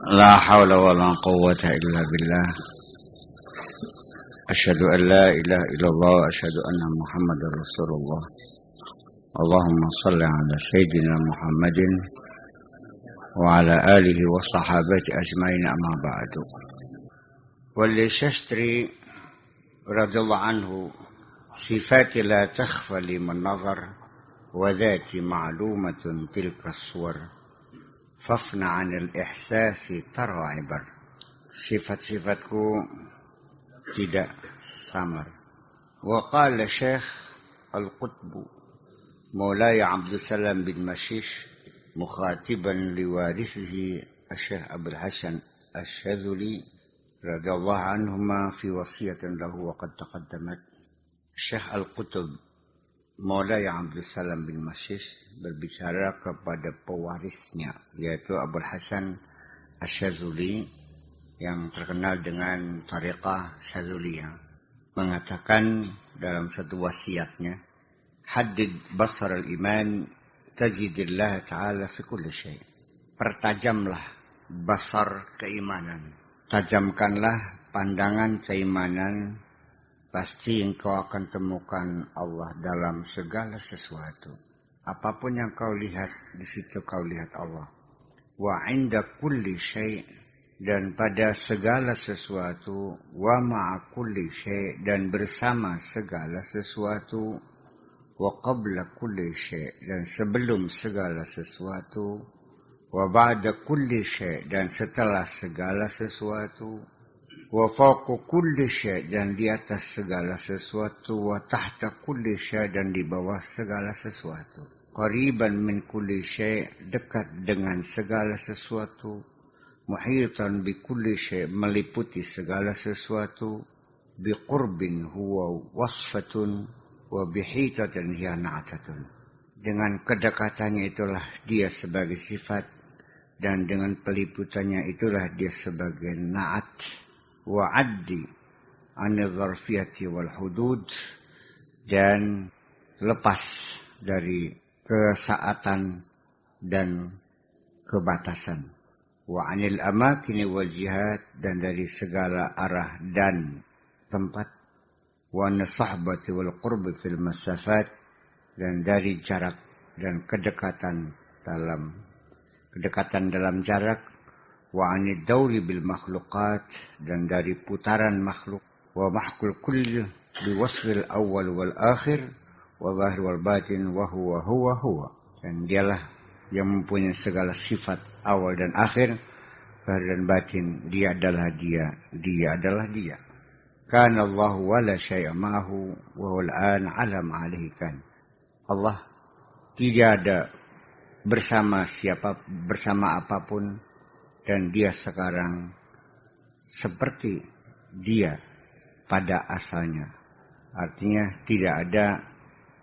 لا حول ولا قوة إلا بالله أشهد أن لا إله إلا الله وأشهد أن محمد رسول الله اللهم صل على سيدنا محمد وعلى آله وصحابته أجمعين أما بعد وللشاشتري رضي الله عنه صفات لا تخفى لمن نظر وذات معلومة تلك الصور فافنى عن الإحساس ترى عبر. Sifat-sifatku tidak samar. Wa qala Syekh Al-Qutb Maulaya Abdul Salam bin Mashish mukhatiban liwarithihi Syekh Abul Hasan Asy-Syadzuli radhiyallahu anhuma fi wasiyatin lahu wa qad taqaddamat. Syekh Al-Qutb Maulaya Abdul Salam bin Mashish berbicara kepada pewarisnya yaitu Abul Hasan Asy-Syadzuli yang terkenal dengan tariqah Syadzuliyah, mengatakan dalam satu wasiatnya, haddid basar al-iman tajidillah ta'ala fi kulli syai'. Pertajamlah basar keimanan, tajamkanlah pandangan keimanan, pasti engkau akan temukan Allah dalam segala sesuatu. Apapun yang kau lihat, di situ kau lihat Allah. Wa 'inda kulli syai', dan pada segala sesuatu, wa ma'a kulli syai', dan bersama segala sesuatu, wa qabla kulli syai', dan sebelum segala sesuatu, wa ba'da kulli syai', dan setelah segala sesuatu, wa fawqa kulli syai', dan di atas segala sesuatu, wa tahta kulli syai', dan di bawah segala sesuatu. Qariban min kulli syai', dekat dengan segala sesuatu. Muhitan bi kulli syai', meliputi segala sesuatu. Bi qurbin huwa wasfatun wa bihitatin hiya na'tatun. Dengan kedekatannya itulah dia sebagai sifat, dan dengan peliputannya itulah dia sebagai na'at. Wa addi anil zarfiyati wal hudud, dan lepas dari kesaatan dan kebatasan. Wa anil amakini wal jihad, dan dari segala arah dan tempat. Wa nasahbati wal qurbi fil masafat, dan dari jarak dan kedekatan dalam jarak. Wa anid dauri bil makhluqat, dan dari putaran makhluk. Wa mahkul kulli bi wasfil awal wal akhir wa zahir wal batin wa huwa. Dan dialah yang mempunyai segala sifat awal dan akhir, zahir dan batin. Dia adalah dia. Kana Allahu wa la syai'a ma'ahu wa huwa al-an 'ala ma 'alaihi kan. Allah tidak ada bersama apapun, dan dia sekarang seperti dia pada asalnya. Artinya tidak ada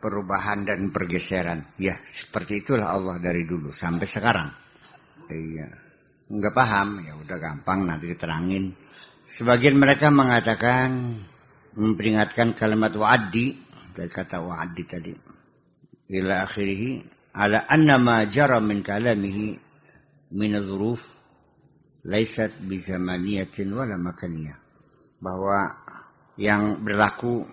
perubahan dan pergeseran. Ya, seperti itulah Allah dari dulu sampai sekarang. Iya. Enggak paham, ya udah gampang nanti diterangin. Sebagian mereka mengatakan, memperingatkan kalimat wa'addi, dari kata wa'addi tadi, ila akhirih, ala anna ma jara min kalamihi min adh-dhuruf laisat bi zamaniyatin wala makaniyah. Bahwa yang berlaku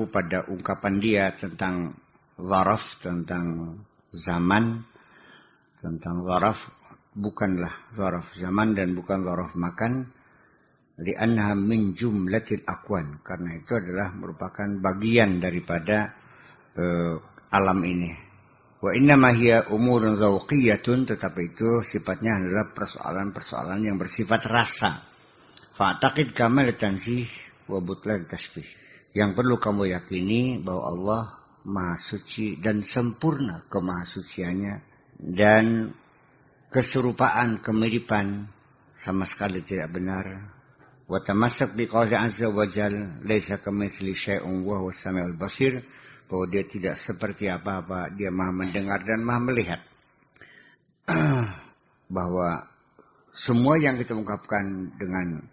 pada ungkapan dia tentang zaraf, tentang zaman, tentang zaraf, bukanlah zaraf zaman dan bukan zaraf makan. Li'annaha min jumlatil akwan, karena itu adalah merupakan bagian daripada alam ini. Wa innama hiya umurun dzauqiyatun, tetapi itu sifatnya adalah persoalan-persoalan yang bersifat rasa. Fa'taqid kamal tansih wa butlan tasbih. Yang perlu kamu yakini bahwa Allah Maha Suci dan sempurna kemahasuciannya, dan keserupaan, kemiripan sama sekali tidak benar. Wa tamassak biqauli azza wa jalla laisa kamitsli syai'un wa huwas samiul basir, bahwa dia tidak seperti apa-apa, dia Maha mendengar dan Maha melihat. Bahwa semua yang kita ungkapkan dengan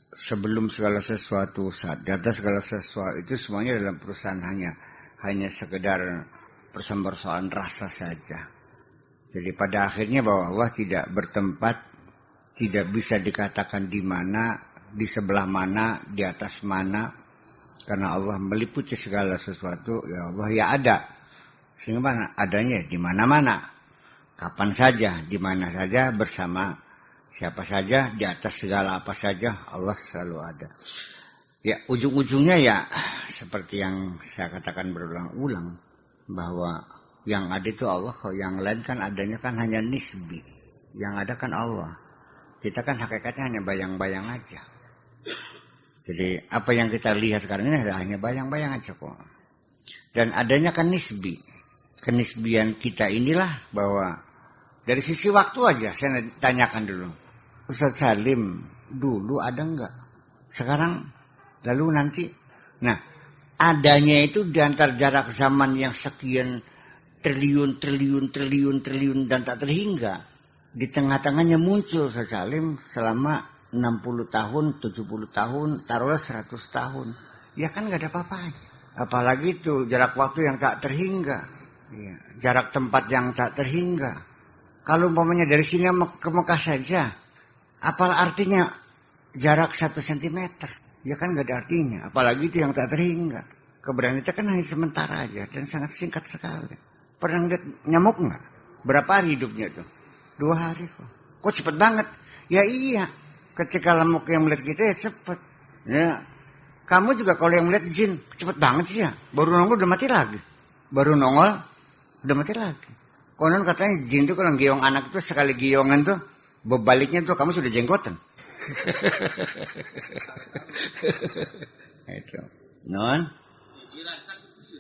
sebelum segala sesuatu, saat di atas segala sesuatu, itu semuanya dalam perusahaan hanya sekedar persoalan rasa saja. Jadi pada akhirnya bahwa Allah tidak bertempat tidak bisa dikatakan di mana, di sebelah mana, di atas mana, karena Allah meliputi segala sesuatu. Ya Allah ya ada, sehingga mana adanya di mana-mana, kapan saja, di mana saja, bersama siapa saja, di atas segala apa saja, Allah selalu ada. Ya ujung-ujungnya ya seperti yang saya katakan berulang-ulang, bahwa yang ada itu Allah, kalau yang lain kan adanya kan hanya nisbi. Yang ada kan Allah. Kita kan hakikatnya hanya bayang-bayang aja. Jadi apa yang kita lihat sekarang ini hanya bayang-bayang aja kok. Dan adanya kan nisbi. Kenisbian kita inilah bahwa dari sisi waktu aja saya tanyakan dulu. Ustaz Salim dulu ada enggak? Sekarang, lalu nanti. Nah, adanya itu di antara jarak zaman yang sekian triliun dan tak terhingga. Di tengah-tengahnya muncul Ustaz Salim selama 60 tahun, 70 tahun, taruhlah 100 tahun. Ya kan gak ada apa-apanya. Apalagi itu jarak waktu yang tak terhingga. Ya, jarak tempat yang tak terhingga. Kalau umpamanya dari sini ke Mekah saja, apa artinya jarak 1 cm? Ya kan gak ada artinya. Apalagi itu yang tak terhingga. Keberadaan itu kan hanya sementara aja dan sangat singkat sekali. Pernah lihat nyamuk nggak? Berapa hari hidupnya tuh? 2 hari kok. Kok cepet banget? Ya iya. Ketika lamuk yang melihat kita ya cepet. Ya. Kamu juga kalau yang melihat jin cepet banget sih ya. Baru nongol udah mati lagi. Baru nongol udah mati lagi. Konon katanya jin tuh kalau giong anak itu sekali giongan tuh bebaliknya tuh kamu sudah jenggotan. Itu. Non?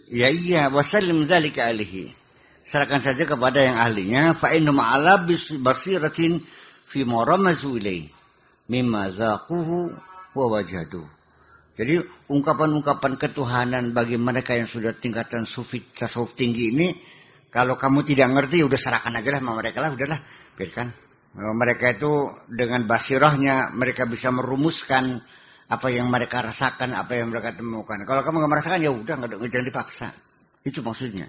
Ya iya. Wasallim dzalika alihi. Serahkan saja kepada yang ahlinya. Fa inna ma'ala basiratin fi maramazu ilai mimma zaquhu wa wajadu. Jadi ungkapan-ungkapan ketuhanan bagi mereka yang sudah tingkatan sufi tasawuf tinggi ini, kalau kamu tidak ngerti udah serahkan aja lah sama mereka lah, udahlah, biarkan. Mereka itu dengan basirahnya mereka bisa merumuskan apa yang mereka rasakan, apa yang mereka temukan. Kalau kamu nggak merasakan ya udah, jangan dipaksa. Itu maksudnya.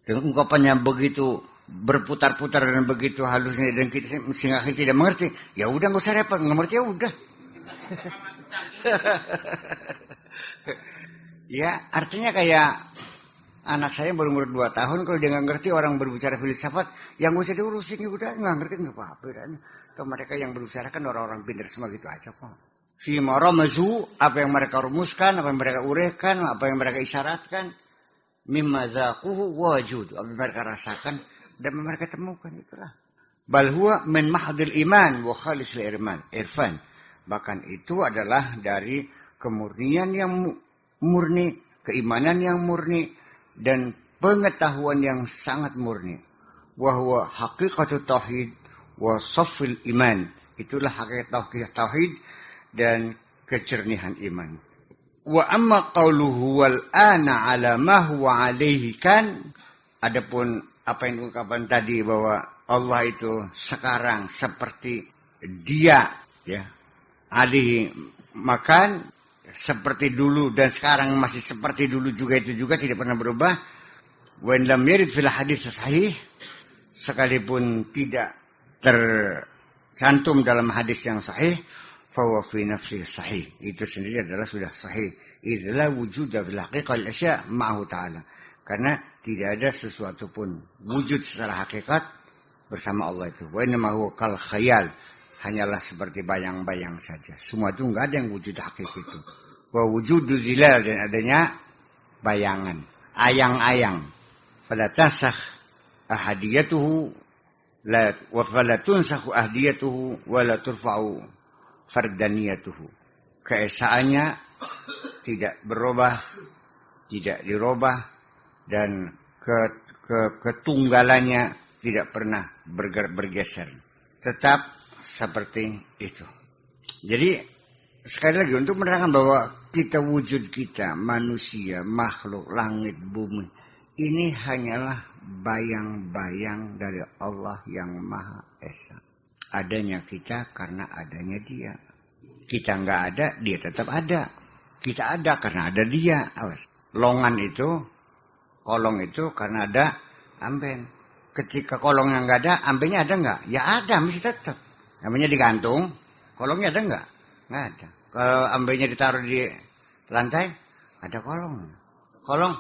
Dengan ungkapannya begitu berputar-putar dan begitu halusnya dan kita sehingga tidak mengerti, ya udah nggak usah repot, nggak mengerti ya udah. Ya artinya kayak anak saya baru umur 2 tahun, kalau dia nggak ngerti orang berbicara filsafat, yang nggak usah diurusin, ya udah nggak ngerti nggak apa-apa. Kalau mereka yang berbicara kan orang-orang pintar semua gitu aja kok. Fi maramazu, apa yang mereka rumuskan, apa yang mereka uraikan, apa yang mereka isyaratkan. Mimma zaquhu wajud, apa mereka rasakan dan mereka temukan, itulah. Bal huwa min mahdil iman wa khalisil irfan. Bahkan itu adalah dari kemurnian yang murni, keimanan yang murni dan pengetahuan yang sangat murni. Wa huwa haqiqatu tauhid wa safil iman. Itulah hakikat tauhid dan kejernihan iman. Wa amma qauluhu wal ana ala ma huwa alaihi kan, adapun apa yang diungkapkan tadi bahwa Allah itu sekarang seperti dia ya, alaihi makan seperti dulu dan sekarang masih seperti dulu juga, itu juga tidak pernah berubah. Wa in lam yarid fil hadits sahih, sekalipun tidak tercantum dalam hadis yang sahih, fahuwa fi nafsi sahih, itu sendiri adalah sudah sahih. Idza wujuda fil haqiqal asya' ma'ahu ta'ala. Karena tidak ada sesuatu pun wujud secara hakikat bersama Allah itu. Wa inna ma huwa kal khayal, hanyalah seperti bayang-bayang saja. Semua itu enggak ada yang wujud hakiki itu. Wa wujudu zilal, dan adanya bayangan, ayang-ayang. Fala tasakh ahadiyatuhu la wa fala tunsakhu ahdiyatuhu wa la turfa'u fardaniyatuhu. Keesaannya tidak berubah, tidak dirubah, dan ketunggalannya tidak pernah bergeser. Tetap seperti itu. Jadi sekali lagi untuk menerangkan bahwa kita, wujud kita, manusia, makhluk, langit, bumi, ini hanyalah bayang-bayang dari Allah yang Maha Esa. Adanya kita karena adanya Dia. Kita nggak ada, Dia tetap ada. Kita ada karena ada Dia. Awas. Longan itu, kolong itu karena ada amben. Ketika kolongnya nggak ada, ambennya ada nggak? Ya ada, mesti tetap. Namanya digantung, kolongnya ada enggak? Enggak ada. Kalau ambenya ditaruh di lantai, ada kolong. Kolong?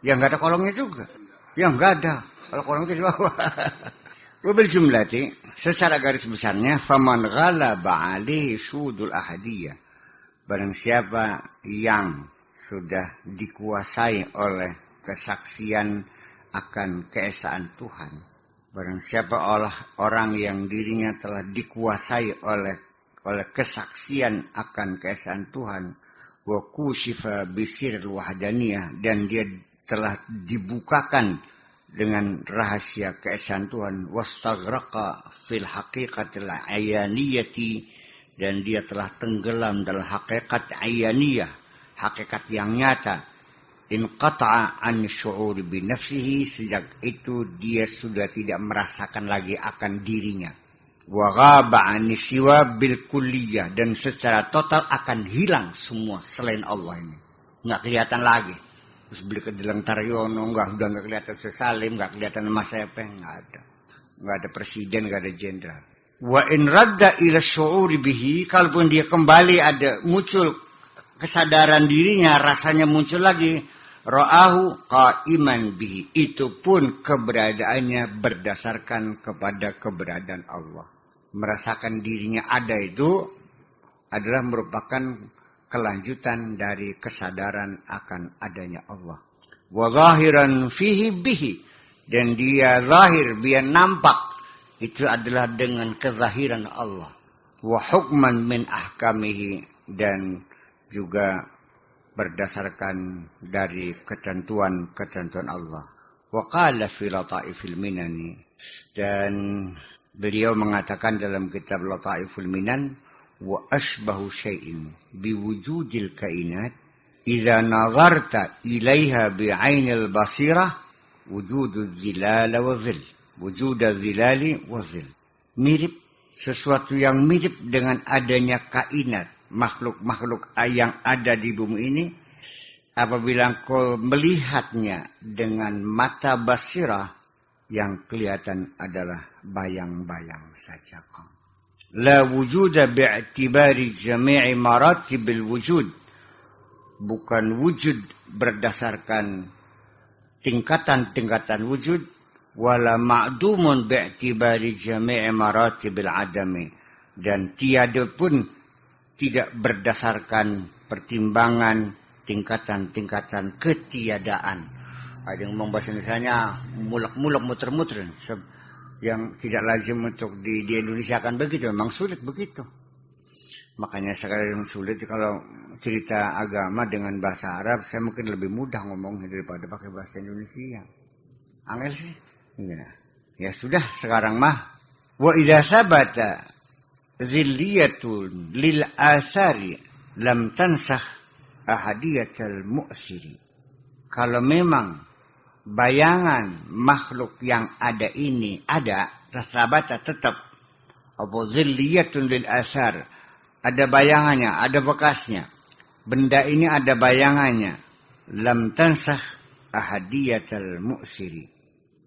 Ya enggak ada kolongnya juga. Ya enggak ada. Kalau kolong itu di bawah. Wabil jumlati, secara garis besarnya, faman ghalaba alaihi syudul ahadiyah. Barang siapa yang sudah dikuasai oleh kesaksian akan keesaan Tuhan. Barang siapa orang yang dirinya telah dikuasai oleh kesaksian akan keesaan Tuhan, wa kushifa bisiril wahdaniyah, dan dia telah dibukakan dengan rahasia keesaan Tuhan, wastaghraqa fil haqiqatil ayaniyati, dan dia telah tenggelam dalam hakikat ayaniyah, hakikat yang nyata. Inqata'a an syu'uri bi nafsihi, sejak itu dia sudah tidak merasakan lagi akan dirinya. Wa ghaba an siwa bil kulliyah, dan secara total akan hilang semua selain Allah ini. Enggak kelihatan lagi. Terus beli ke Delang Taryono, udah enggak kelihatan Salim, enggak kelihatan Mas Epeng, enggak ada. Enggak ada presiden, enggak ada jenderal. Wa in radda ila syu'uri bihi, kalaupun dia kembali ada muncul kesadaran dirinya, rasanya muncul lagi, ra'ahu qa'iman bihi, itu pun keberadaannya berdasarkan kepada keberadaan Allah. Merasakan dirinya ada itu adalah merupakan kelanjutan dari kesadaran akan adanya Allah. Wa zahiran fihi bihi, dan dia zahir, dia nampak, itu adalah dengan kezahiran Allah. Wa hukman min ahkamihi, dan juga berdasarkan dari ketentuan Allah. Wa qala fi lataifil minani, dan beliau mengatakan dalam kitab Lataiful Minan, wa asbahu syai'in biwujudil kainat idza nazarta ilaiha bi'ainil basirah wujudul zilal wa zil, wujudul zilali wa zil. Mirip, sesuatu yang mirip dengan adanya kainat, makhluk-makhluk yang ada di bumi ini, apabila kau melihatnya dengan mata basirah, yang kelihatan adalah bayang-bayang saja. La wujuda bi'tibari jami'i maratibil wujud, bukan wujud berdasarkan tingkatan-tingkatan wujud, wala ma'dumun bi'tibari jami'i maratibil adami, dan tiada pun tidak berdasarkan pertimbangan tingkatan-tingkatan ketiadaan. Ada yang ngomong bahasa Indonesianya mulak-mulak, muter-muter, yang tidak lazim untuk di Indonesia akan begitu. Memang sulit begitu. Makanya sekarang sulit kalau cerita agama dengan bahasa Arab, saya mungkin lebih mudah ngomongnya daripada pakai bahasa Indonesia. Angel sih. Ya sudah, sekarang mah wa idza sabata zilliyatun lil asari lam tansakh ahadiyatal mu'siri. Kalau memang bayangan makhluk yang ada ini ada, sabata tetap, apa zilliyatun lil asar, ada bayangannya, ada bekasnya, benda ini ada bayangannya, lam tansakh ahadiyatal mu'siri,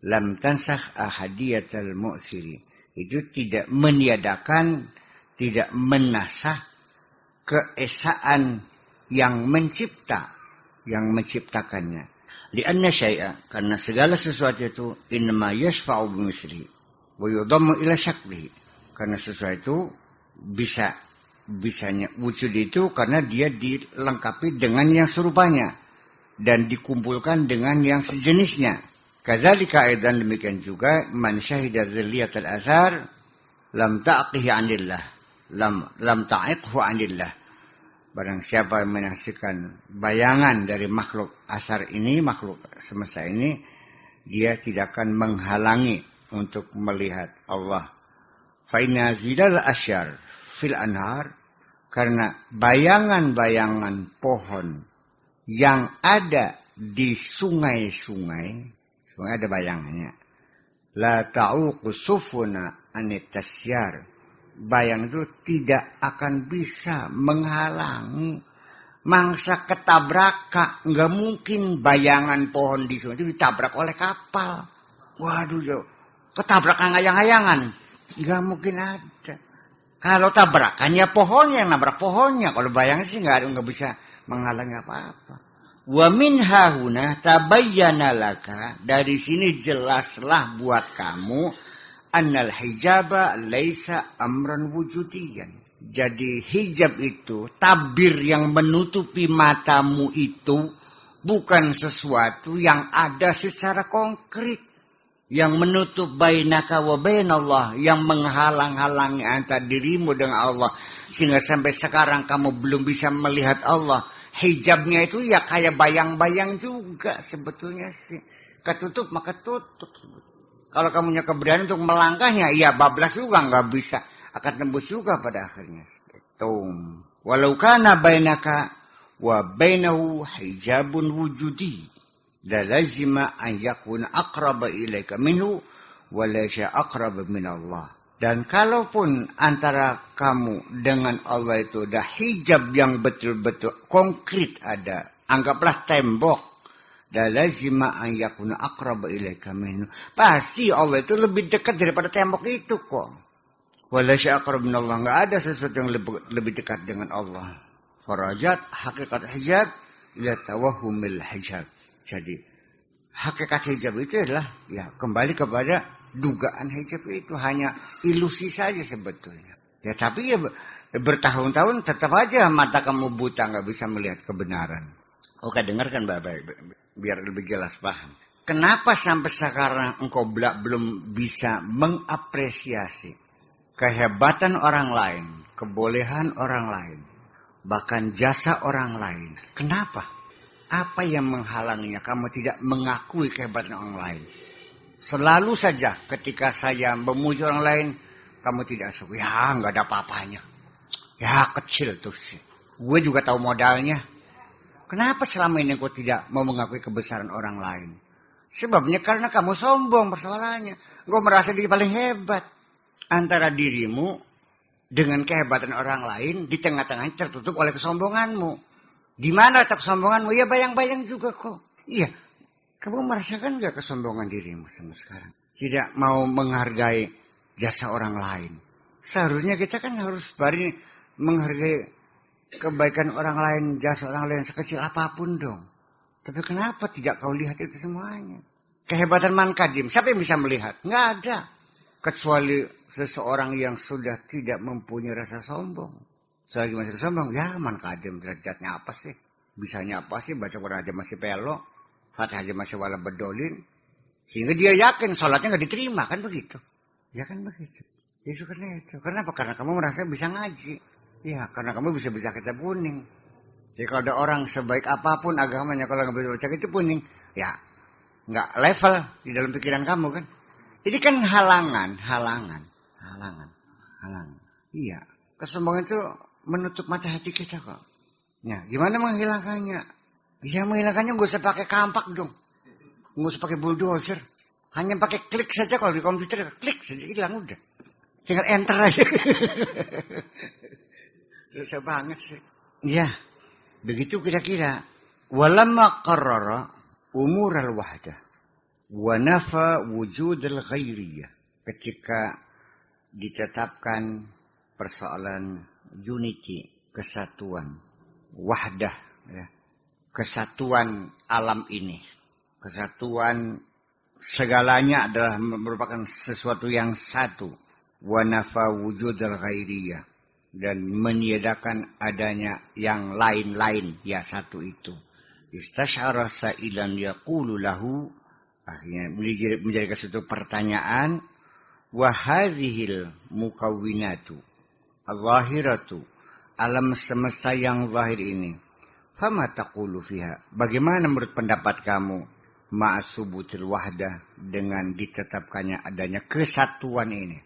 lam tansakh ahadiyatal mu'siri, itu tidak meniadakan, tidak menasah keesaan yang menciptakannya. Lianna syai'a, karena segala sesuatu itu innama yashfa'u bimislihi wa yudhammu ila syaklihi, karena sesuatu bisanya wujud itu karena dia dilengkapi dengan yang serupanya dan dikumpulkan dengan yang sejenisnya. Kadzalika aidan, demikian juga man syahida dzilliyatal athar lam taqihi 'anillah, lam ta'iqhu 'anillah. Barang siapa yang menyaksikan bayangan dari makhluk asar ini, makhluk semesta ini, dia tidak akan menghalangi untuk melihat Allah. Fa inna zilal asyar fil anhar, karena bayangan-bayangan pohon yang ada di sungai-sungai ada bayangannya. La ta'uqu sufuna anit tasyar, bayang itu tidak akan bisa menghalangi mangsa ketabrak. Nggak mungkin bayangan pohon di sungai itu ditabrak oleh kapal. Waduh, ketabrak ayang-ayangan. Nggak mungkin ada. Kalau tabrakan ya pohonnya yang nabrak pohonnya. Kalau bayangin sih nggak bisa menghalangi apa-apa. Wa min hahuna tabayyana laka, dari sini jelaslah buat kamu annal hijaba laisa amran wujudiyan. Jadi hijab itu, tabir yang menutupi matamu itu bukan sesuatu yang ada secara konkret. Yang menutup bainaka wa bainallah, yang menghalang-halangi antara dirimu dengan Allah, sehingga sampai sekarang kamu belum bisa melihat Allah. Hijabnya itu ya kayak bayang-bayang juga sebetulnya sih. Ketutup maka tutup. Kalau kamu punya keberanian untuk melangkahnya, ya bablas juga nggak bisa, akan tembus juga pada akhirnya. Walau kana bainaka wa bainahu hijabun wujudi, la lazima an yakuna aqraba ilaika minhu wa laysa aqraba min Allah. Dan kalaupun antara kamu dengan Allah itu ada hijab yang betul-betul konkret ada, anggaplah tembok, la lazima an yakuna aqraba ilaika minhu. Pasti Allah itu lebih dekat daripada tembok itu kok. Wa laysa aqraba min Allah, enggak ada sesuatu yang lebih dekat dengan Allah. Farajat hakikat hijab ila tawahumil hijab. Jadi hakikat hijab itu adalah ya kembali kepada dugaan hijab itu hanya ilusi saja sebetulnya. Ya tapi ya bertahun-tahun tetap aja mata kamu buta, nggak bisa melihat kebenaran. Oke, dengarkan baik-baik biar lebih jelas paham. Kenapa sampai sekarang engkau belum bisa mengapresiasi kehebatan orang lain, kebolehan orang lain, bahkan jasa orang lain? Kenapa? Apa yang menghalanginya kamu tidak mengakui kehebatan orang lain? Selalu saja ketika saya memuji orang lain, kamu tidak suka. Ya nggak ada apa-apanya. Ya kecil tuh sih. Gue juga tahu modalnya. Kenapa selama ini kau tidak mau mengakui kebesaran orang lain? Sebabnya karena kamu sombong persoalannya. Kau merasa diri paling hebat. Antara dirimu dengan kehebatan orang lain di tengah-tengahnya tertutup oleh kesombonganmu. Di mana letak kesombonganmu? Ya bayang-bayang juga kok. Iya. Kamu merasakan gak kesombongan dirimu sama sekarang? Tidak mau menghargai jasa orang lain. Seharusnya kita kan harus menghargai kebaikan orang lain, jasa orang lain sekecil apapun dong. Tapi kenapa tidak kau lihat itu semuanya? Kehebatan man kadim, siapa yang bisa melihat? Nggak ada. Kecuali seseorang yang sudah tidak mempunyai rasa sombong. Selagi masih sombong, ya man kadim derajatnya apa sih? Bisanya apa sih? Baca Quran aja masih pelok. Fatihah aja masih wala bedolin. Sehingga dia yakin sholatnya nggak diterima. Kan begitu. Ya kan begitu. Itu karena itu. Kenapa? Karena kamu merasa bisa ngaji. Ya karena kamu bisa baca kitab kuning. Jadi kalau ada orang sebaik apapun agamanya, kalau nggak bisa baca kitab kuning, ya nggak level di dalam pikiran kamu kan. Jadi kan halangan. Iya. Kesombongan itu menutup mata hati kita kok. Ya, gimana menghilangkannya? Ya menghilangkannya nggak usah pakai kampak dong. Nggak usah pakai bulldozer. Hanya pakai klik saja kalau di komputer. Klik saja hilang udah. Tinggal enter aja. Susah banget sih. Ya, begitu kira-kira. Walamma qarrara umur al-wahdah wa nafa wujud al-ghairiyah. Ketika ditetapkan persoalan unity, kesatuan, wahdah, ya. Kesatuan alam ini, kesatuan segalanya adalah merupakan sesuatu yang satu. Wa nafa wujud al-ghairiyah, dan meniadakan adanya yang lain-lain, ya satu itu. Istasyara sa'ilan yaqulu lahu, akhirnya menjadikan suatu pertanyaan. Wa hadhil mukawwinatu al-zahiratu, alam semesta yang zahir ini, fama taqulu fiha, bagaimana menurut pendapat kamu ma'asubutil wahdah, dengan ditetapkannya adanya kesatuan ini?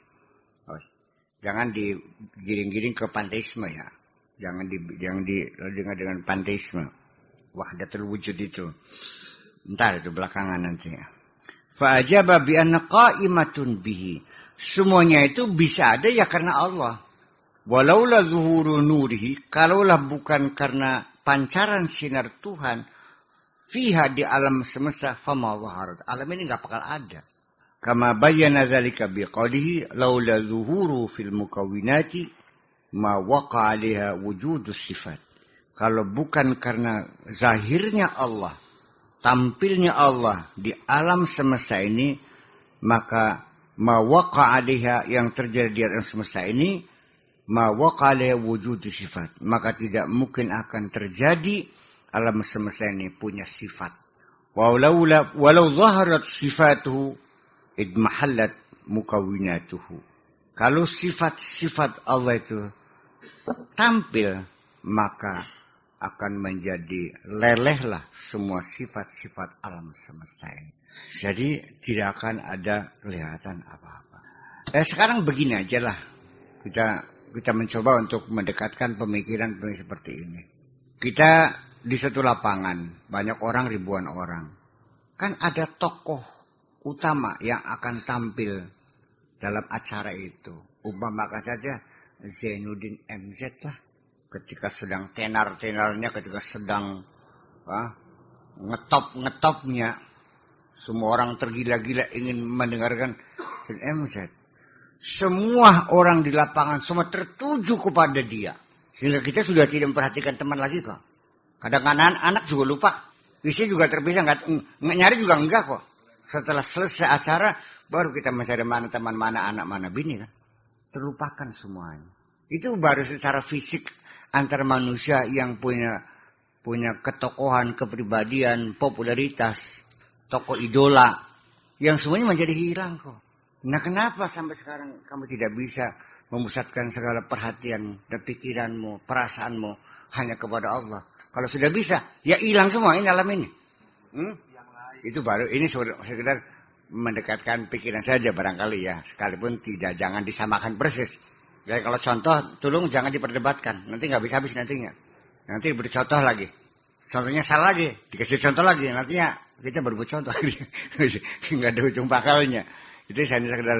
Oh, jangan digiring-giring ke panteisme ya. Jangan dengan panteisme. Wahdatul wujud itu. Ntar itu belakangan nanti. Fa ajaba bi anna qa'imatun bihi. Semuanya itu bisa ada ya karena Allah. Walaula zuhuru nurihi, kalaulah bukan karena pancaran sinar Tuhan, fiha di alam semesta, fama waharat, alam ini nggak bakal ada. Kama bayyana dzalika biqaulihi laula zuhuru fil mukawwinati ma waqa 'alaiha wujudus sifat. Kalau bukan karena zahirnya Allah, tampilnya Allah di alam semesta ini, maka ma waqa 'alaiha yang terjadi di alam semesta ini, ma waqa 'alaiha wujudus sifat. Maka tidak mungkin akan terjadi alam semesta ini punya sifat. Walau zaharat sifatuhu idmahallat mukawwinatuhu. Kalau sifat-sifat Allah itu tampil, maka akan menjadi lelehlah semua sifat-sifat alam semesta ini. Jadi tidak akan ada kelihatan apa-apa. Sekarang begini aja lah. Kita mencoba untuk mendekatkan pemikiran seperti ini. Kita di satu lapangan, banyak orang, ribuan orang. Kan ada tokoh utama yang akan tampil dalam acara itu. Umpamakan saja Zainuddin MZ lah. Ketika sedang tenar-tenarnya, ketika sedang ngetop-ngetopnya, semua orang tergila-gila ingin mendengarkan MZ. Semua orang di lapangan semua tertuju kepada dia. Sehingga kita sudah tidak memperhatikan teman lagi kok. Kadang-kadang anak juga lupa. Istri juga terpisah, nggak nyari juga enggak kok. Setelah selesai acara, baru kita mencari mana teman, mana anak, mana bini kan. Terlupakan semuanya. Itu baru secara fisik antara manusia yang punya ketokohan, kepribadian, popularitas, tokoh idola, yang semuanya menjadi hilang kok. Nah kenapa sampai sekarang kamu tidak bisa memusatkan segala perhatian dan pikiranmu, perasaanmu hanya kepada Allah? Kalau sudah bisa, ya hilang semua ini alam ini. Itu baru, ini sekedar mendekatkan pikiran saja barangkali ya. Sekalipun jangan disamakan persis. Jadi kalau contoh, tolong jangan diperdebatkan. Nanti nggak bisa habis nantinya. Nanti beri contoh lagi. Contohnya salah lagi, dikasih contoh lagi. Nantinya kita berbuat contoh. Nggak ada ujung pakalnya. Itu hanya sekedar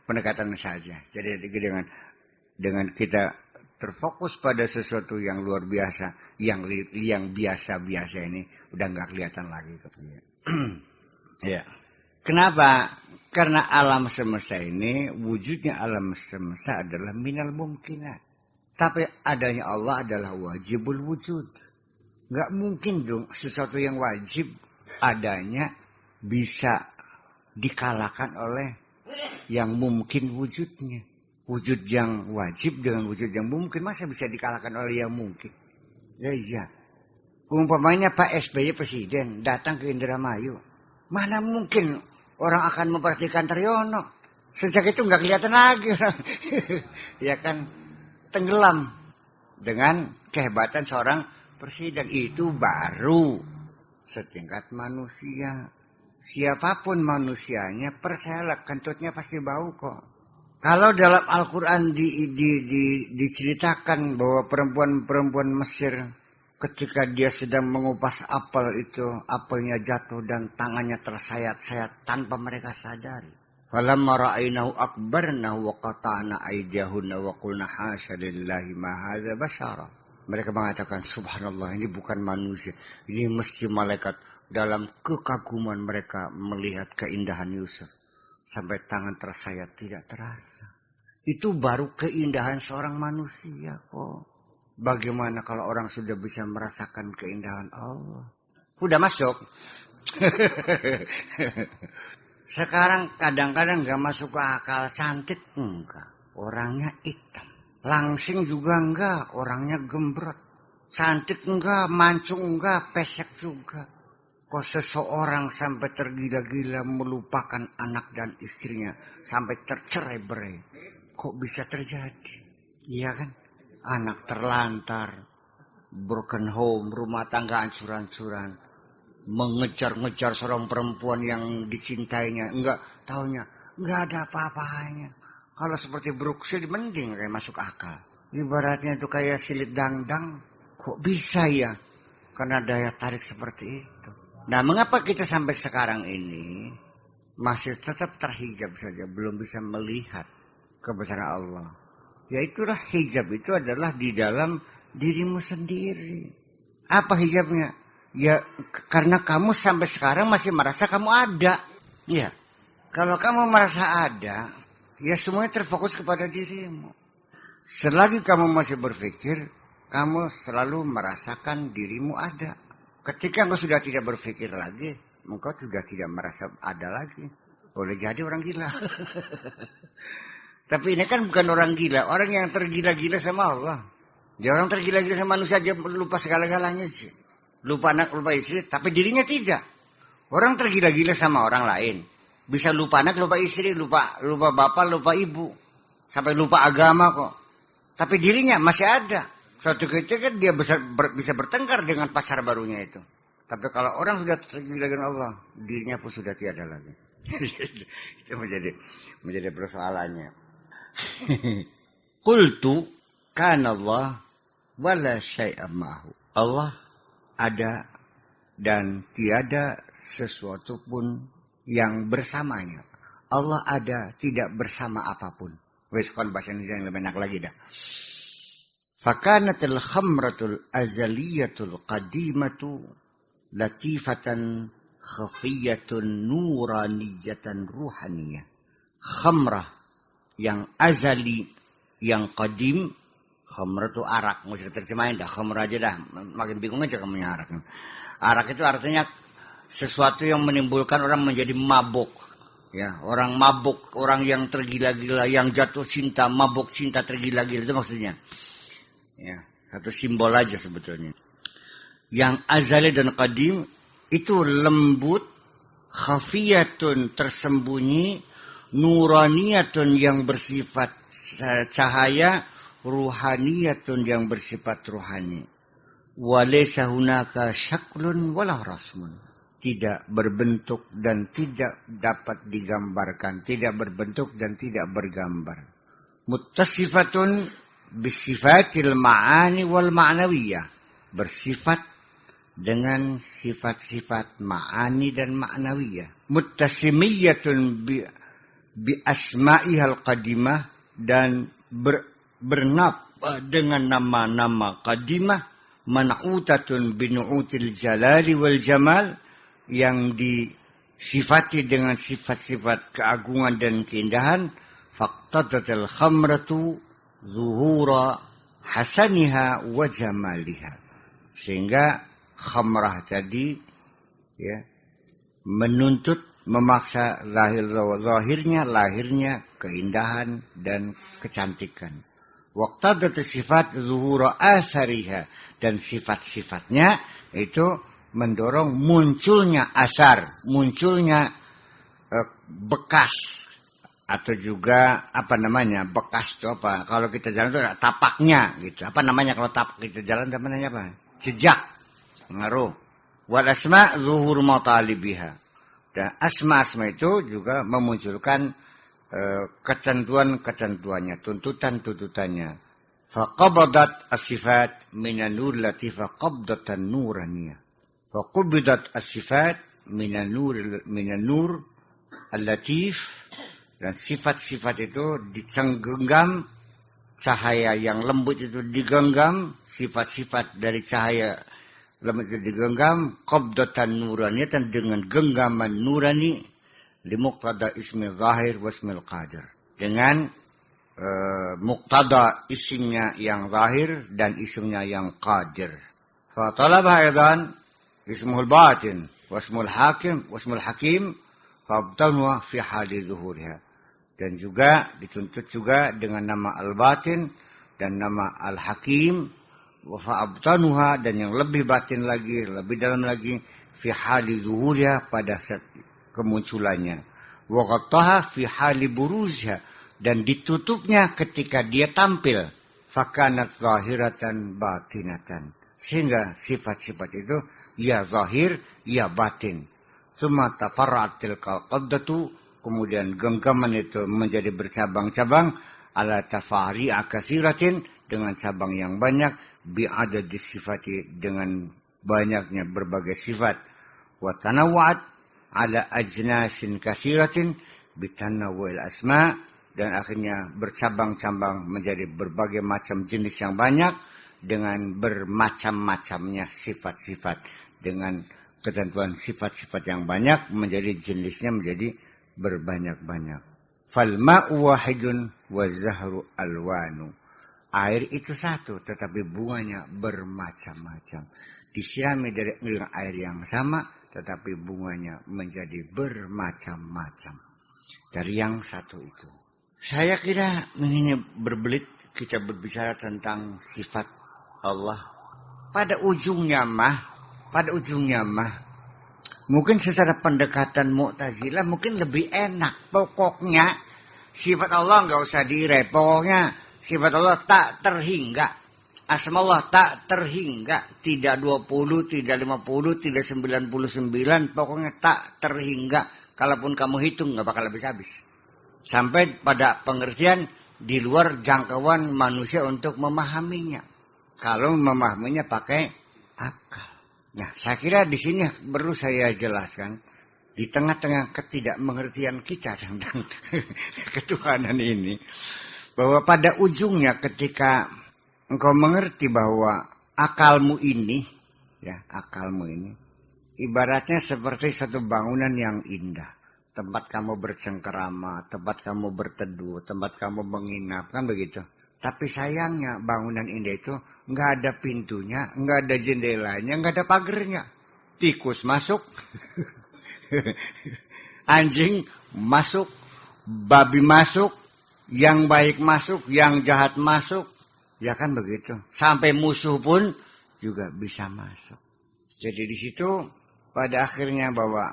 pendekatan saja. Jadi dengan kita terfokus pada sesuatu yang luar biasa, yang biasa-biasa ini udah nggak kelihatan lagi. Ya. Kenapa? Karena alam semesta ini, wujudnya alam semesta adalah minal mumkinat. Tapi adanya Allah adalah wajibul wujud. Nggak mungkin dong sesuatu yang wajib adanya bisa dikalahkan oleh yang mungkin wujudnya. Wujud yang wajib dengan wujud yang mungkin masa bisa dikalahkan oleh yang mungkin? Ya iya. Umpamanya Pak SBY presiden datang ke Indramayu. Mana mungkin orang akan memperhatikan Taryono? Sejak itu nggak kelihatan lagi orang. Ya kan, tenggelam dengan kehebatan seorang presiden. Itu baru setingkat manusia. Siapapun manusianya, percayalah kentutnya pasti bau kok. Kalau dalam Al-Quran diceritakan bahwa perempuan Mesir ketika dia sedang mengupas apel itu, apelnya jatuh dan tangannya tersayat-sayat tanpa mereka sadari. Falamma ra'aynahu akbarnahu wa qata'na aydiyahunna wa qulna hasya lillahi ma hadza basyara. Mereka mengatakan subhanallah, ini bukan manusia, ini mesti malaikat. Dalam kekaguman mereka melihat keindahan Yusuf sampai tangan tersayat tidak terasa. Itu baru keindahan seorang manusia kok. Bagaimana kalau orang sudah bisa merasakan keindahan Allah? Udah masuk. Sekarang kadang-kadang gak masuk ke akal. Cantik enggak, orangnya hitam. Langsing juga enggak, orangnya gembrot. Cantik enggak, mancung enggak, pesek juga. Kok seseorang sampai tergila-gila melupakan anak dan istrinya sampai tercerai-berai? Kok bisa terjadi? Iya kan? Anak terlantar, broken home, rumah tangga hancur-hancuran, mengejar-ngejar seorang perempuan yang dicintainya, enggak taunya, enggak ada apa-apanya. Kalau seperti Brookshield mending kayak masuk akal. Ibaratnya itu kayak silit dangdang, kok bisa ya? Karena daya tarik seperti itu. Nah, mengapa kita sampai sekarang ini masih tetap terhijab saja, belum bisa melihat kebesaran Allah? Ya itulah hijab itu adalah di dalam dirimu sendiri. Apa hijabnya? Ya karena kamu sampai sekarang masih merasa kamu ada. Ya, Kalau kamu merasa ada, ya semuanya terfokus kepada dirimu. Selagi kamu masih berpikir, kamu selalu merasakan dirimu ada. Ketika engkau sudah tidak berpikir lagi, engkau juga tidak merasa ada lagi. Boleh jadi orang gila. Tapi ini kan bukan orang gila, orang yang tergila-gila sama Allah. Dia orang tergila-gila sama manusia aja lupa segala-galanya sih. Lupa anak, lupa istri, tapi dirinya tidak. Orang tergila-gila sama orang lain. Bisa lupa anak, lupa istri, lupa bapak, lupa ibu. Sampai lupa agama kok. Tapi dirinya masih ada. Suatu ketika kan dia bisa bertengkar dengan pacar barunya itu. Tapi kalau orang sudah tergila dengan Allah, dirinya pun sudah tiada lagi. Itu menjadi persoalannya. Qultu kana Allah wala syai'a ma'hu. Allah ada dan tiada sesuatu pun yang bersamanya. Allah ada tidak bersama apapun. Wes kon bahasa Indonesia yang lebih enak lagi dah. Fakanatil khamratul azaliyatul qadimatu latifatan khafiyatun nuraniyatan ruhaniyah. Khamrah yang azali, yang qadim. Khamrah itu arak, nggak usah terjemahin dah, khamrah aja dah, makin bingung aja kamu yang arak. Arak itu artinya sesuatu yang menimbulkan orang menjadi mabuk, ya, orang mabuk, orang yang tergila-gila, yang jatuh cinta, mabuk cinta tergila-gila itu maksudnya, ya, satu simbol aja sebetulnya. Yang azali dan qadim itu lembut, khafiyatun tersembunyi, nuraniyatun yang bersifat cahaya, ruhaniyatun yang bersifat ruhani. Walaysa hunaka syaklun wala rasmun. Tidak berbentuk dan tidak dapat digambarkan, tidak berbentuk dan tidak bergambar. Muttasifatun bisifatil ma'ani wal ma'nawiyah. Bersifat dengan sifat-sifat ma'ani dan ma'nawiyah. Muttasimiyatun bi asma'ihal qadimah dan bernama dengan nama-nama qadimah, man'utatun binu'util jalali wal jamal, yang disifati dengan sifat-sifat keagungan dan keindahan. Faqtadatil khamratu zuhura hasaniha wa jamaliha. Sehingga khamrah tadi, ya, menuntut, memaksa lahirnya keindahan dan kecantikan. Waqtadatil sifat zuhura athariha, dan sifat-sifatnya itu mendorong munculnya asar, munculnya bekas, atau juga apa namanya, bekas itu apa? Kalau kita jalan itu ada tapaknya gitu. Apa namanya kalau tapak kita jalan, apa namanya apa? Jejak, pengaruh. Wal asma zuhur matalibiha. Dan asma-asma itu juga memunculkan ketentuan-ketentuannya, tuntutan-tuntutannya. Faqabadat as-sifat minan nur latifah qabdatan nuraniyah. Faqabadat as-sifat minan nur al-latif, dan sifat-sifat itu digenggam, cahaya yang lembut itu digenggam, sifat-sifat dari cahaya lembut itu digenggam, qabdatan nuraniyah, dengan genggaman nurani, limuqtada ismi zahir wasmil qadir, dengan muqtada isimnya yang zahir dan isimnya yang qadir. Fa talaba aidan ismul batin wasmul hakim fa abtanwa fi hali zuhuriha, dan juga dituntut juga dengan nama al-batin dan nama al-hakim, wa fa abtanuha, dan yang lebih batin lagi, lebih dalam lagi, fi hali zuhuriha, pada saat kemunculannya, wa ghattaha fi hali buruzha, dan ditutupnya ketika dia tampil, fakanat zahiratan batinatan, sehingga sifat-sifat itu ya zahir ya batin. Summa tafarra'at tilkal qabdatu, kemudian genggaman itu menjadi bercabang-cabang, ala tafari'a katsiratin, dengan cabang yang banyak, bi'adadi sifati, dengan banyaknya berbagai sifat, wa tanawwa'at ala ajnasin katsiratin bitanawwu'il asma', dan akhirnya bercabang-cabang menjadi berbagai macam jenis yang banyak, dengan bermacam-macamnya sifat-sifat, dengan ketentuan sifat-sifat yang banyak, menjadi jenisnya menjadi berbanyak-banyak. Fal ma'u wahidun wa zahru alwanu. Air itu satu, tetapi bunganya bermacam-macam. Disirami dengan air yang sama, tetapi bunganya menjadi bermacam-macam. Dari yang satu itu. Saya kira ini berbelit kita berbicara tentang sifat Allah. Pada ujungnya mah, mungkin secara pendekatan Mu'tazilah mungkin lebih enak. Pokoknya sifat Allah nggak usah direm. Pokoknya sifat Allah tak terhingga. Asma Allah tak terhingga. Tidak 20, tidak 50, tidak 99. Pokoknya tak terhingga. Kalaupun kamu hitung nggak bakal habis-habis. Sampai pada pengertian di luar jangkauan manusia untuk memahaminya. Kalau memahaminya pakai akal. Nah, saya kira di sini perlu saya jelaskan di tengah-tengah ketidakmengertian kita tentang ketuhanan ini, bahwa pada ujungnya ketika engkau mengerti bahwa akalmu ini ibaratnya seperti satu bangunan yang indah. Tempat kamu bercengkerama, tempat kamu berteduh, tempat kamu menginap, kan begitu. Tapi sayangnya bangunan indah itu nggak ada pintunya, nggak ada jendelanya, nggak ada pagernya. Tikus masuk, anjing masuk, babi masuk, yang baik masuk, yang jahat masuk, ya kan begitu. Sampai musuh pun juga bisa masuk. Jadi di situ pada akhirnya bahwa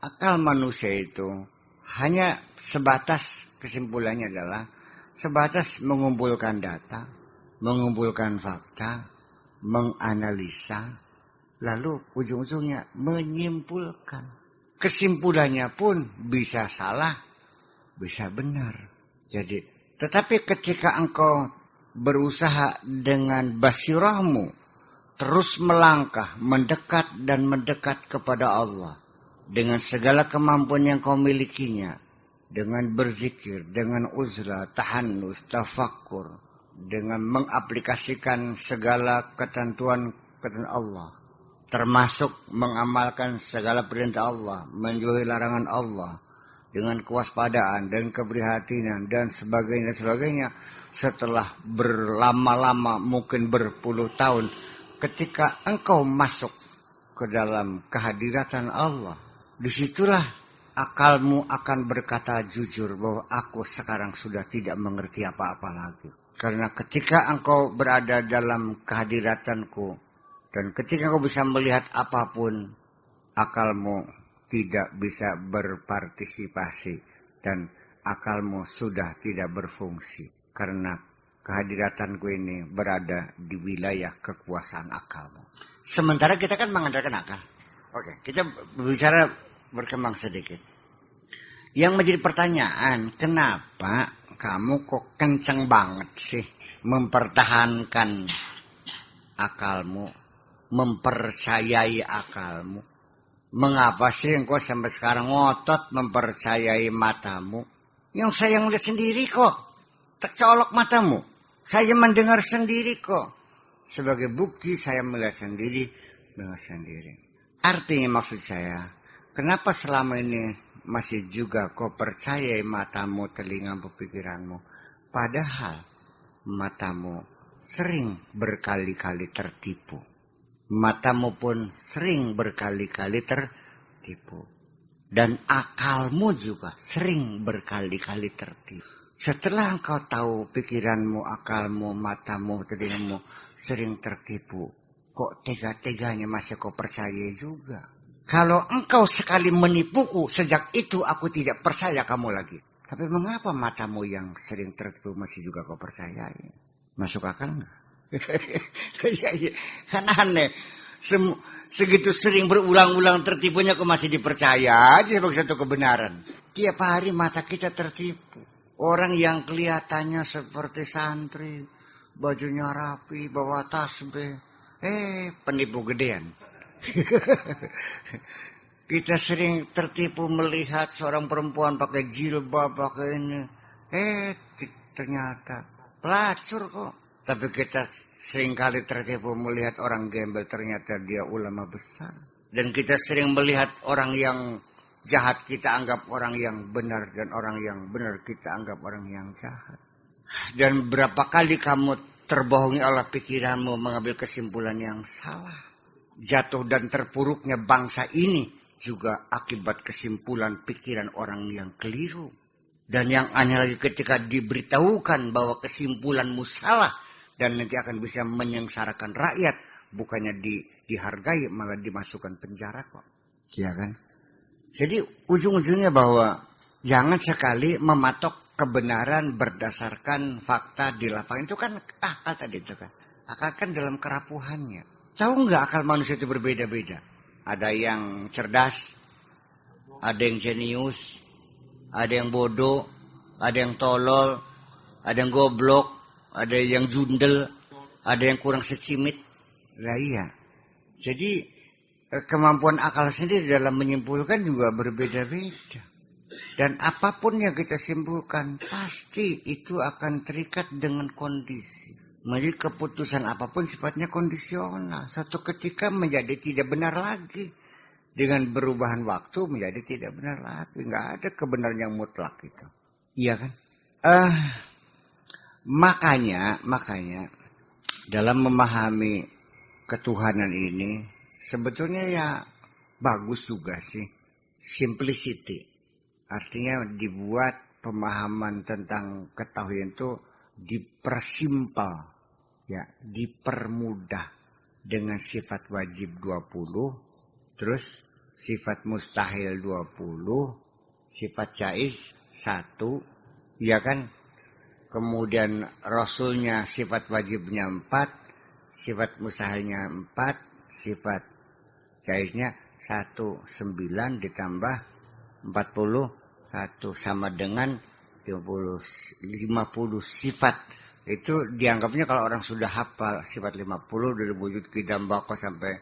akal manusia itu hanya sebatas, kesimpulannya adalah sebatas mengumpulkan data, mengumpulkan fakta, menganalisa, lalu ujung-ujungnya menyimpulkan. Kesimpulannya pun bisa salah, bisa benar. Jadi, tetapi ketika engkau berusaha dengan basirahmu, terus melangkah, mendekat dan mendekat kepada Allah, dengan segala kemampuan yang kau milikinya, dengan berzikir, dengan uzlah, tahannus, tafakkur, dengan mengaplikasikan segala ketentuan Allah, termasuk mengamalkan segala perintah Allah, menjauhi larangan Allah, dengan kewaspadaan dan keprihatinan dan sebagainya, setelah berlama-lama mungkin berpuluh tahun, ketika engkau masuk ke dalam kehadiran Allah, disitulah akalmu akan berkata jujur bahwa aku sekarang sudah tidak mengerti apa-apa lagi. Karena ketika engkau berada dalam kehadiranku dan ketika engkau bisa melihat apapun, akalmu tidak bisa berpartisipasi dan akalmu sudah tidak berfungsi. Karena kehadiranku ini berada di wilayah kekuasaan akalmu. Sementara kita kan mengandalkan akal. Oke, kita berbicara berkembang sedikit. Yang menjadi pertanyaan, kenapa kamu kok kenceng banget sih mempertahankan akalmu, mempercayai akalmu? Mengapa sih engkau sampai sekarang ngotot mempercayai matamu? Yang saya melihat sendiri kok, tercolok matamu. Saya mendengar sendiri kok. Sebagai bukti saya melihat sendiri, dengar sendiri. Artinya maksud saya, kenapa selama ini masih juga kau percaya matamu, telingamu, pikiranmu? Padahal matamu sering berkali-kali tertipu. Matamu pun sering berkali-kali tertipu. Dan akalmu juga sering berkali-kali tertipu. Setelah engkau tahu pikiranmu, akalmu, matamu, telingamu sering tertipu, kok tega-teganya masih kau percaya juga? Kalau engkau sekali menipuku, sejak itu aku tidak percaya kamu lagi. Tapi mengapa matamu yang sering tertipu masih juga kau percayai? Masuk akal enggak? Kan aneh. Segitu sering berulang-ulang tertipunya kok masih dipercaya aja sebagai satu kebenaran. Tiap hari mata kita tertipu. Orang yang kelihatannya seperti santri, bajunya rapi, bawa tasbih, penipu gedean. Kita sering tertipu melihat seorang perempuan pakai jilbab, pakai ini. Ternyata pelacur kok. Tapi kita sering kali tertipu melihat orang gembel, ternyata dia ulama besar. Dan kita sering melihat orang yang jahat kita anggap orang yang benar, dan orang yang benar kita anggap orang yang jahat. Dan berapa kali kamu terbohongi oleh pikiranmu mengambil kesimpulan yang salah. Jatuh dan terpuruknya bangsa ini juga akibat kesimpulan pikiran orang yang keliru. Dan yang aneh lagi ketika diberitahukan bahwa kesimpulanmu salah dan nanti akan bisa menyengsarakan rakyat, bukannya dihargai malah dimasukkan penjara kok. Iya kan? Jadi ujung-ujungnya bahwa jangan sekali mematok kebenaran berdasarkan fakta di lapangan. Itu kan akal tadi itu kan. Akal kan dalam kerapuhannya. Tahu nggak akal manusia itu berbeda-beda? Ada yang cerdas, ada yang jenius, ada yang bodoh, ada yang tolol, ada yang goblok, ada yang jundel, ada yang kurang secimit. Lah iya. Jadi kemampuan akal sendiri dalam menyimpulkan juga berbeda-beda. Dan apapun yang kita simpulkan, pasti itu akan terikat dengan kondisi. Jadi keputusan apapun sifatnya kondisional. Suatu ketika menjadi tidak benar lagi. Dengan perubahan waktu menjadi tidak benar lagi. Nggak ada kebenaran yang mutlak itu. Iya kan? Makanya dalam memahami ketuhanan ini, sebetulnya ya bagus juga sih. Simplicity. Artinya dibuat pemahaman tentang ketahuan itu dipersimpel. Ya, dipermudah. Dengan sifat wajib 20. Terus sifat mustahil 20. Sifat jaiz 1. Ya kan? Kemudian rasulnya sifat wajibnya 4. Sifat mustahilnya 4. Sifat jaiznya 1, 9 ditambah 41 sama dengan 50 sifat. Itu dianggapnya kalau orang sudah hafal sifat 50 dari wujud qidam baqa sampai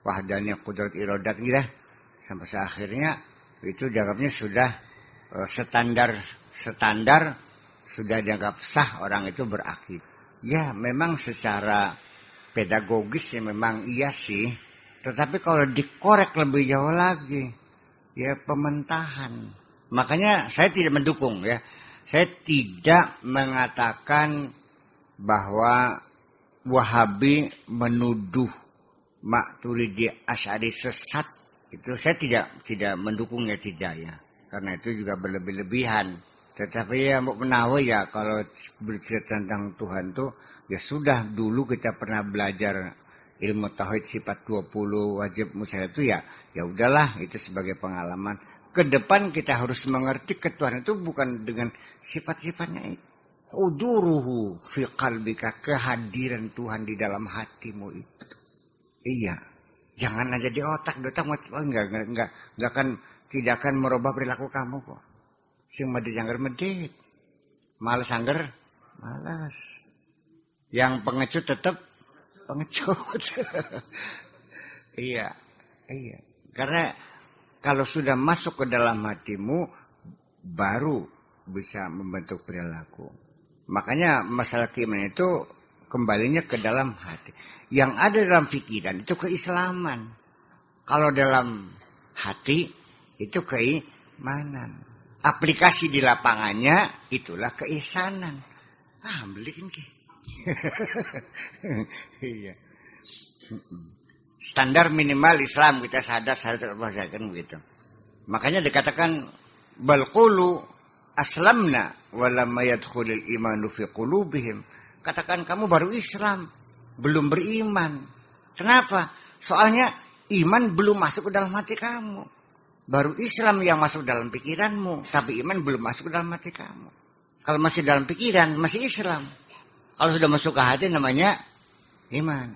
wahdaniyah qudrat iradat gitu, sampai akhirnya itu dianggapnya sudah standar sudah dianggap sah orang itu berakid. Ya memang secara pedagogis ya memang iya sih. Tetapi kalau dikorek lebih jauh lagi, ya pementahan. Makanya saya tidak mendukung ya. Saya tidak mengatakan bahwa Wahabi menuduh Maturidi Asy'ari sesat. Itu saya tidak mendukungnya, tidak ya. Karena itu juga berlebih-lebihan. Tetapi ya mau menawa ya kalau bercerita tentang Tuhan tuh ya sudah dulu kita pernah belajar ilmu tauhid sifat 20 wajib mustahil itu ya udahlah itu sebagai pengalaman. Ke depan kita harus mengerti ketuhanan itu bukan dengan sifat-sifatnya itu. Huduruhu fi qalbika, kehadiran Tuhan di dalam hatimu itu. Iya. Jangan aja di otak enggak tidak akan merubah perilaku kamu kok. Sing medit angger medit. Malas angger malas. Yang pengecut tetap pengecut. Iya. Karena kalau sudah masuk ke dalam hatimu baru bisa membentuk perilaku. Makanya masalah keimanan itu kembalinya ke dalam hati. Yang ada dalam pikiran itu keislaman. Kalau dalam hati itu keimanan. Aplikasi di lapangannya itulah keisanan. Beliin ke. Iya. Standar minimal Islam kita sadar kan begitu. Makanya dikatakan balqulu aslamna walam yadkhulul imanu fi qulubihim. Katakan kamu baru Islam, belum beriman. Kenapa? Soalnya iman belum masuk ke dalam hati kamu. Baru Islam yang masuk dalam pikiranmu, tapi iman belum masuk ke dalam hati kamu. Kalau masih dalam pikiran, masih Islam. Kalau sudah masuk ke hati namanya iman.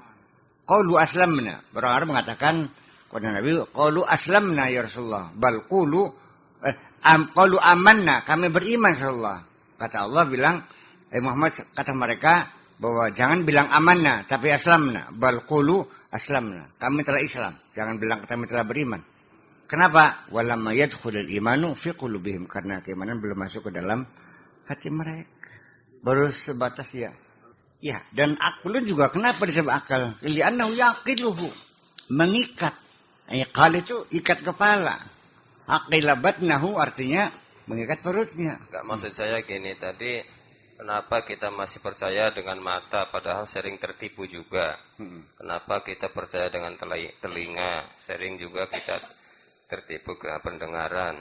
Qalu aslamna. Orang Arab mengatakan kepada Nabi, qalu aslamna ya Rasulullah. Bal qalu amanna, kami beriman Rasulullah. Kata Allah bilang, Muhammad kata mereka bahwa jangan bilang amanna, tapi aslamna. Bal qulu aslamna. Kami telah Islam. Jangan bilang kami telah beriman. Kenapa? Walamma yadkhulul imanu fi qulubihim, karena keimanan belum masuk ke dalam hati mereka. Baru sebatas ya. Ya, dan akal juga kenapa disebut akal? Li'annahu yaqiluhu. Mengikat. Akal itu ikat kepala. Aqilabatnahu artinya mengikat perutnya. Enggak, maksud saya gini tadi, kenapa kita masih percaya dengan mata padahal sering tertipu juga? Kenapa kita percaya dengan telinga, sering juga kita tertipu dengan pendengaran.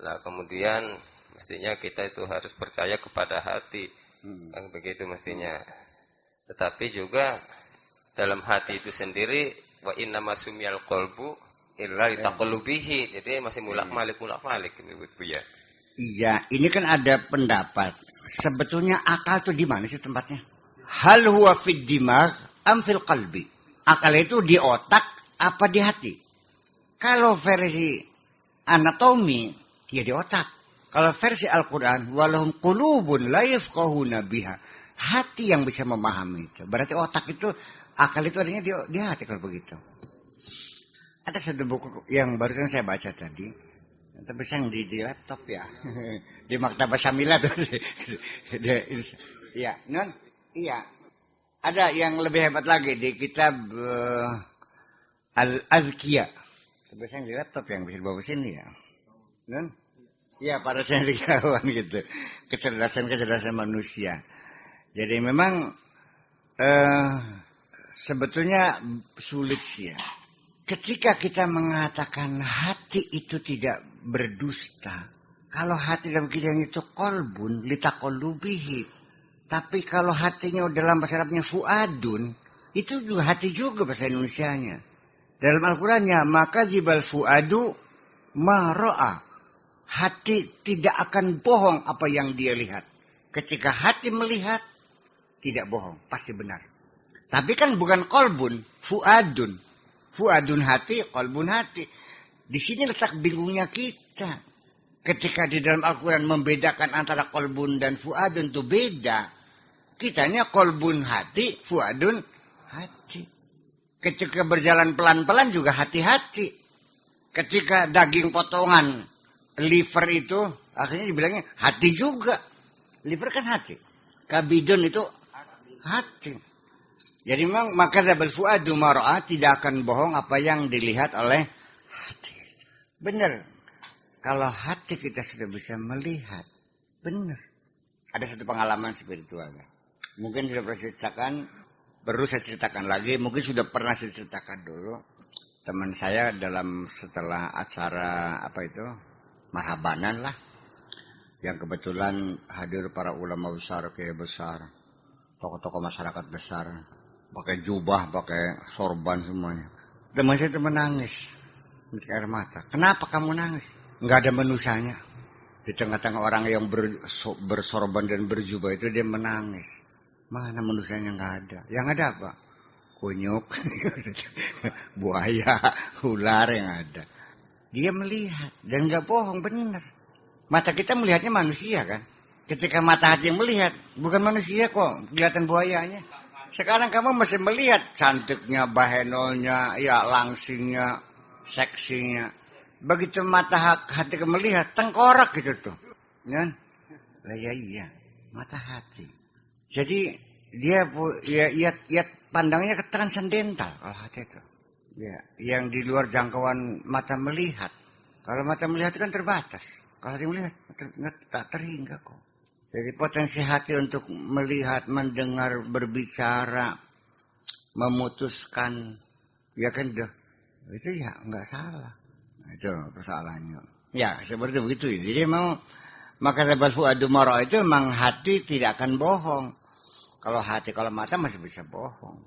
Lah kemudian mestinya kita itu harus percaya kepada hati. Kan begitu mestinya. Tetapi juga dalam hati itu sendiri, wa inna masumiyal qalbu illa litaqallubihi. Jadi masih mulak-malik Bu ya. Iya, ini kan ada pendapat. Sebetulnya akal itu di mana sih tempatnya? Hal huwa fid dimag am fil qalbi? Akal itu di otak apa di hati? Kalau versi anatomi, ya di otak. Kalau versi Al-Quran, walahum qulubun la yafqahuna biha. Hati yang bisa memahami itu. Berarti otak itu, akal itu adanya di hati kalau begitu. Ada satu buku yang barusan saya baca tadi. Tapi yang di laptop ya. Di Maktabah Syamilah tuh. Iya, non? Iya. Ada yang lebih hebat lagi di kitab Al-Azkiyah. Tapi yang di laptop yang bisa dibawa sini ya. Non? Iya, para cendekiawan gitu. Kecerdasan manusia. Jadi memang sebetulnya sulit sih ya. Ketika kita mengatakan hati itu tidak berdusta. Kalau hati dalam kidang itu kolbun, litaqallubihi. Tapi kalau hatinya dalam bahasa Arabnya fuadun, itu juga hati juga bahasa Indonesianya. Dalam Al-Qurannya, maka jibal fuadu maro'a. Hati tidak akan bohong apa yang dia lihat. Ketika hati melihat, tidak bohong, pasti benar. Tapi kan bukan kolbun, fuadun. Fuadun hati, kolbun hati. Di sini letak bingungnya kita. Ketika di dalam Al-Quran membedakan antara kolbun dan fuadun itu beda. Kitanya kolbun hati, fuadun hati. Ketika berjalan pelan-pelan juga hati-hati. Ketika daging potongan, liver itu akhirnya dibilangnya hati juga. Liver kan hati. Kabidun itu hati. Jadi memang maka zabal fuadu mar'a, tidak akan bohong apa yang dilihat oleh hati. Benar. Kalau hati kita sudah bisa melihat, benar. Ada satu pengalaman spiritual. Mungkin sudah pernah ceritakan, baru saya ceritakan lagi, mungkin sudah pernah saya ceritakan dulu. Teman saya dalam setelah acara apa itu, marhabanan lah. Yang kebetulan hadir para ulama besar, kiai besar, tokoh-tokoh masyarakat besar. Pakai jubah, pakai sorban semuanya. Teman saya itu menangis. Menitik air mata. Kenapa kamu nangis? Enggak ada manusianya. Di tengah-tengah orang yang bersorban dan berjubah itu dia menangis. Mana manusianya enggak ada. Yang ada apa? Kunyuk, buaya, ular yang ada. Dia melihat. Dan enggak bohong, benar. Mata kita melihatnya manusia kan. Ketika mata hati yang melihat. Bukan manusia kok. Kelihatan buayanya. Sekarang kamu masih melihat cantiknya, bahenolnya, ya langsingnya, seksinya. Begitu mata hati kamu melihat, tengkorak gitu tuh. Ya, iya, mata hati. Jadi dia ya pandangnya ke transendental kalau hati itu. Ya, yang di luar jangkauan mata melihat. Kalau mata melihat itu kan terbatas. Kalau hati melihat tak terhingga kok. Jadi potensi hati untuk melihat, mendengar, berbicara, memutuskan, ya kan itu ya nggak salah. Itu persoalannya. Ya seperti begitu. Jadi mau maka zabal fuadu mar'a itu memang hati tidak akan bohong. Kalau hati, kalau mata masih bisa bohong.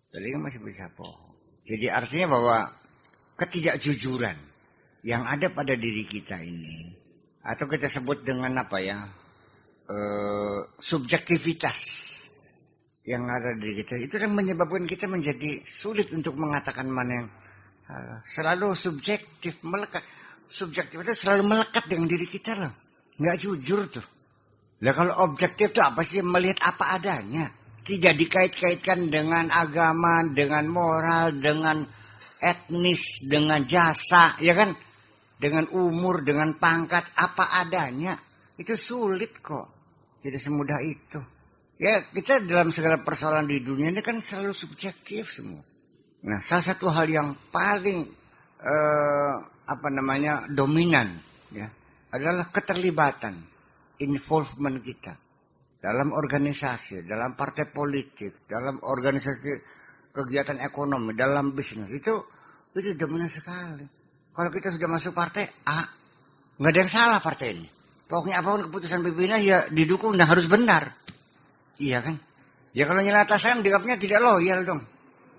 Telinga masih bisa bohong. Jadi artinya bahwa ketidakjujuran yang ada pada diri kita ini, atau kita sebut dengan apa ya? Subjektivitas yang ada di kita itu kan menyebabkan kita menjadi sulit untuk mengatakan mana yang selalu subjektif melekat. Subjektif itu selalu melekat dengan diri kita loh, nggak jujur tuh. Nah kalau objektif itu apa sih? Melihat apa adanya, tidak dikait-kaitkan dengan agama, dengan moral, dengan etnis, dengan jasa, ya kan, dengan umur, dengan pangkat, apa adanya. Itu sulit kok. Tidak semudah itu. Ya kita dalam segala persoalan di dunia ini kan selalu subjektif semua. Nah salah satu hal yang paling dominan, ya, adalah keterlibatan, involvement kita dalam organisasi, dalam partai politik, dalam organisasi kegiatan ekonomi, dalam bisnis. Itu dominan sekali. Kalau kita sudah masuk partai A, nggak ada yang salah partai ini. Pokoknya apapun keputusan pimpinan ya didukung dan harus benar. Iya kan? Ya kalau nyala atasan dianggapnya tidak loyal dong.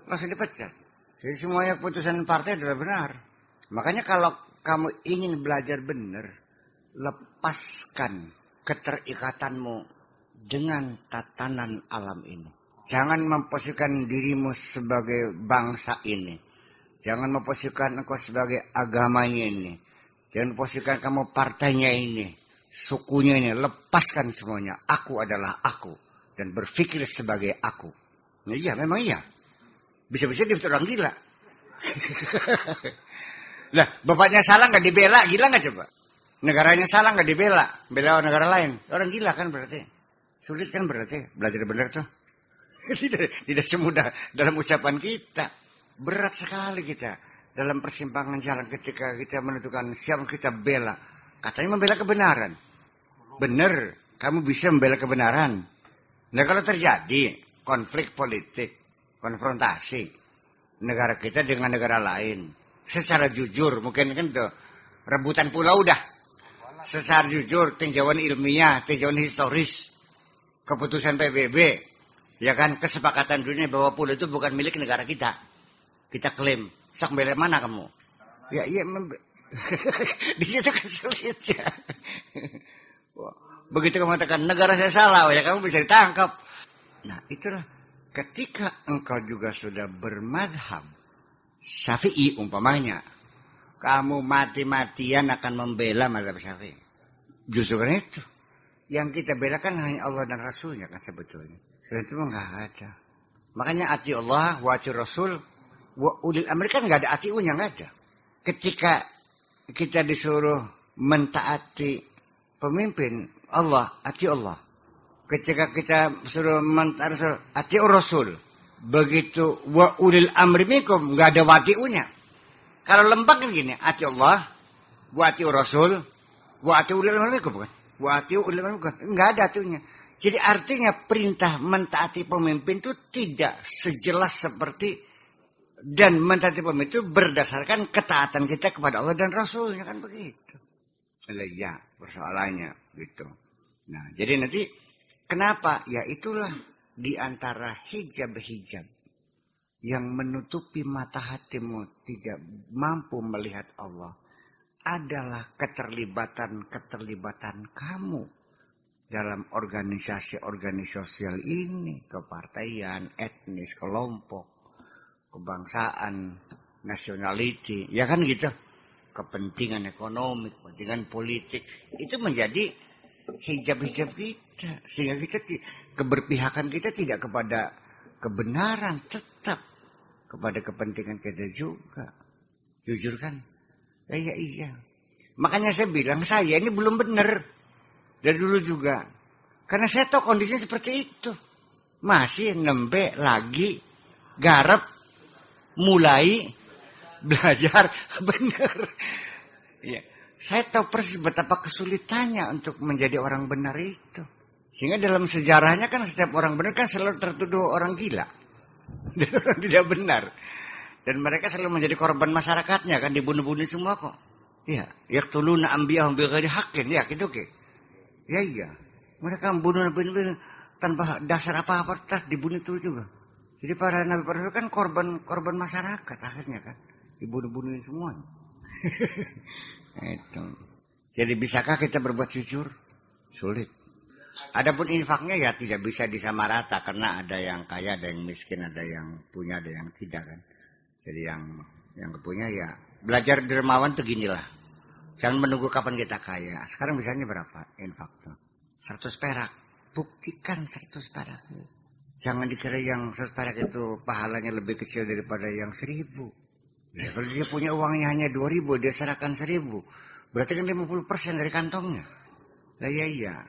Langsung dipecat. Jadi semuanya keputusan partai adalah benar. Makanya kalau kamu ingin belajar benar, lepaskan keterikatanmu dengan tatanan alam ini. Jangan memposisikan dirimu sebagai bangsa ini. Jangan memposisikan engkau sebagai agamanya ini. Jangan memposisikan kamu partainya ini, sukunya ini. Lepaskan semuanya. Aku adalah aku. Dan berpikir sebagai aku. Nah, iya, memang iya. Bisa-bisa dia orang gila. Lah, bapaknya salah nggak dibela, gila nggak coba? Negaranya salah nggak dibela, bela negara lain. Orang gila kan berarti. Sulit kan berarti belajar benar tuh. tidak semudah dalam ucapan kita. Berat sekali kita dalam persimpangan jalan ketika kita menentukan siapa kita bela. Katanya membela kebenaran. Benar, kamu bisa membela kebenaran. Nah kalau terjadi konflik politik, konfrontasi negara kita dengan negara lain, secara jujur mungkin kan tuh rebutan pulau dah. Secara jujur, tinjauan ilmiah, tinjauan historis, keputusan PBB, ya kan, kesepakatan dunia bahwa pulau itu bukan milik negara kita. Kita klaim. Sok bela mana kamu? Ya iya, di situ kan sulit ya. Begitu kamu katakan negara saya salah, ya kamu bisa ditangkap. Nah itulah ketika engkau juga sudah bermadhab Syafi'i umpamanya, kamu mati-matian akan membela mazhab Syafi'i. Justru kan itu yang kita belakan hanya Allah dan Rasulnya kan sebetulnya. Selain itu nggak ada. Makanya ati Allah wa ati Rasul wa ulil amri kan nggak ada atiunya, nggak ada. Ketika kita disuruh mentaati pemimpin Allah, ati Allah. Ketika kita suruh mentaati Rasul, ati Rasul. Begitu wa ulil amri minkum nggak ada watiunya. Kalau lembang kan gini, ati Allah, wa ati Rasul, wa ati ulil amri minkum kan. Wa ati ulil amri minkum nggak ada atiunya. Jadi artinya perintah mentaati pemimpin itu tidak sejelas seperti dan mentaati pemimpin itu berdasarkan ketaatan kita kepada Allah dan Rasulnya kan begitu. Ya persoalannya gitu. Nah jadi nanti kenapa? Ya itulah di antara hijab-hijab yang menutupi mata hatimu tidak mampu melihat Allah adalah keterlibatan kamu dalam organisasi-organisasi sosial ini, kepartaian, etnis, kelompok, kebangsaan, nationality, ya kan gitu. Kepentingan ekonomi, kepentingan politik, itu menjadi hijab-hijab kita. Sehingga kita keberpihakan kita tidak kepada kebenaran, tetap kepada kepentingan kita juga. Jujur kan? Iya. Makanya saya bilang saya ini belum benar. Dari dulu juga. Karena saya tahu kondisinya seperti itu. Masih nembe lagi garap mulai belajar benar. Ya. Saya tahu persis betapa kesulitannya untuk menjadi orang benar itu. Sehingga dalam sejarahnya kan setiap orang benar kan selalu tertuduh orang gila. Dan orang tidak benar. Dan mereka selalu menjadi korban masyarakatnya kan, dibunuh-bunuh semua kok. Iya, yaqtuluna anbiyahum bighairi haqqin, ya gitu ke. Ya iya. Mereka membunuh nabi tanpa dasar apa-apa, tas dibunuh itu juga. Jadi para nabi para kan korban masyarakat akhirnya kan, dibunuh-bunuhin semuanya. Itu. Jadi bisakah kita berbuat jujur? Sulit. Adapun infaknya ya tidak bisa disamarata karena ada yang kaya, ada yang miskin, ada yang punya, ada yang tidak kan. Jadi yang punya ya belajar dermawan tuh ginilah. Jangan menunggu kapan kita kaya. Sekarang misalnya berapa infak tuh? 100 perak. Buktikan 100 perak. Jangan dikira yang 100 perak itu pahalanya lebih kecil daripada yang 1000. Ya, kalau dia punya uangnya hanya 2000, dia serahkan 1000. Berarti kan 50% dari kantongnya. Nah, iya.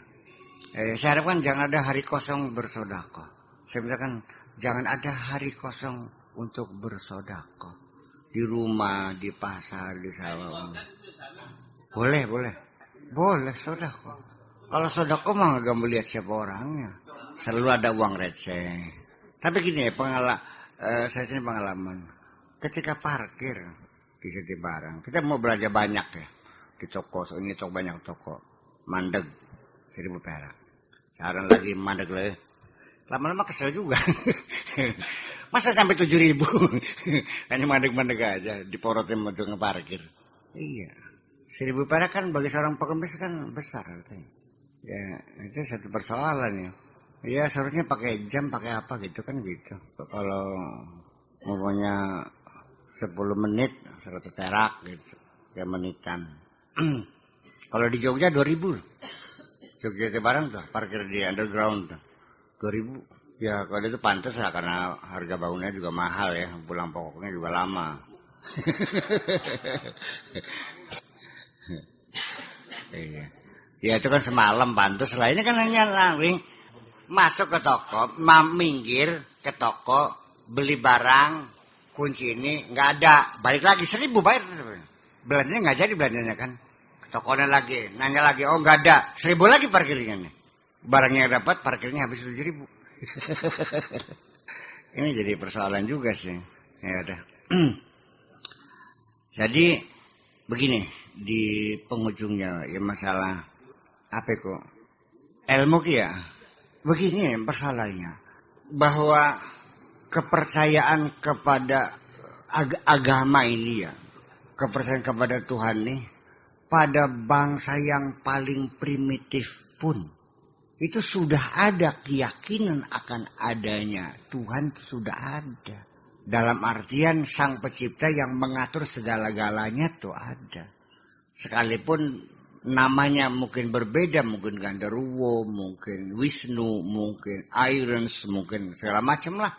Saya harapkan jangan ada hari kosong bersedekah. Saya bilang jangan ada hari kosong untuk bersedekah. di rumah, di pasar, di sawah. Boleh sodako. Kalau sodako mah nggak melihat siapa orangnya. Selalu ada uang receh. Tapi gini ya, saya sini pengalaman. Ketika parkir di Siti Barang, kita mau belanja banyak ya. Di toko, ini toko banyak toko. Mandeg, 1.000 perak. Sekarang lagi mandeg lah. Lama-lama kesel juga. Masa sampai 7.000? Hanya mandeg-mandeg aja, diporotin untuk ngeparkir. Iya. 1.000 perak kan bagi seorang pengemis kan besar artinya. Ya, itu satu persoalan ya. Ya seharusnya pakai jam, pakai apa gitu kan gitu. Kalau umpamanya 10 menit 100 perak gitu. Kayak menitan. Kalau di Jogja 2.000. Jogja ke Barang tuh, parkir di underground tuh. 2.000. Ya kalau itu pantas lah karena harga bangunnya juga mahal ya. Pulang pokoknya juga lama. Iya. Ya itu kan semalam pantas lah. Ini kan hanya langsung masuk ke toko, minggir ke toko, beli barang, kunci ini nggak ada, balik lagi 1.000 bayar. Belanjanya nggak jadi belanjanya kan. Ke tokonya lagi, nanya lagi, oh nggak ada, 1.000 lagi parkirnya nih. Barangnya dapat, parkirnya habis 7.000. Ini jadi persoalan juga sih. Ya udah. Jadi begini di penghujungnya ya masalah apa kok ilmu ya. Begini persoalannya bahwa kepercayaan kepada agama ini ya, kepercayaan kepada Tuhan nih pada bangsa yang paling primitif pun itu sudah ada keyakinan akan adanya Tuhan, sudah ada. Dalam artian sang pencipta yang mengatur segala-galanya tuh ada. Sekalipun namanya mungkin berbeda, mungkin Gandarwo, mungkin Wisnu, mungkin Irons, mungkin segala macam lah.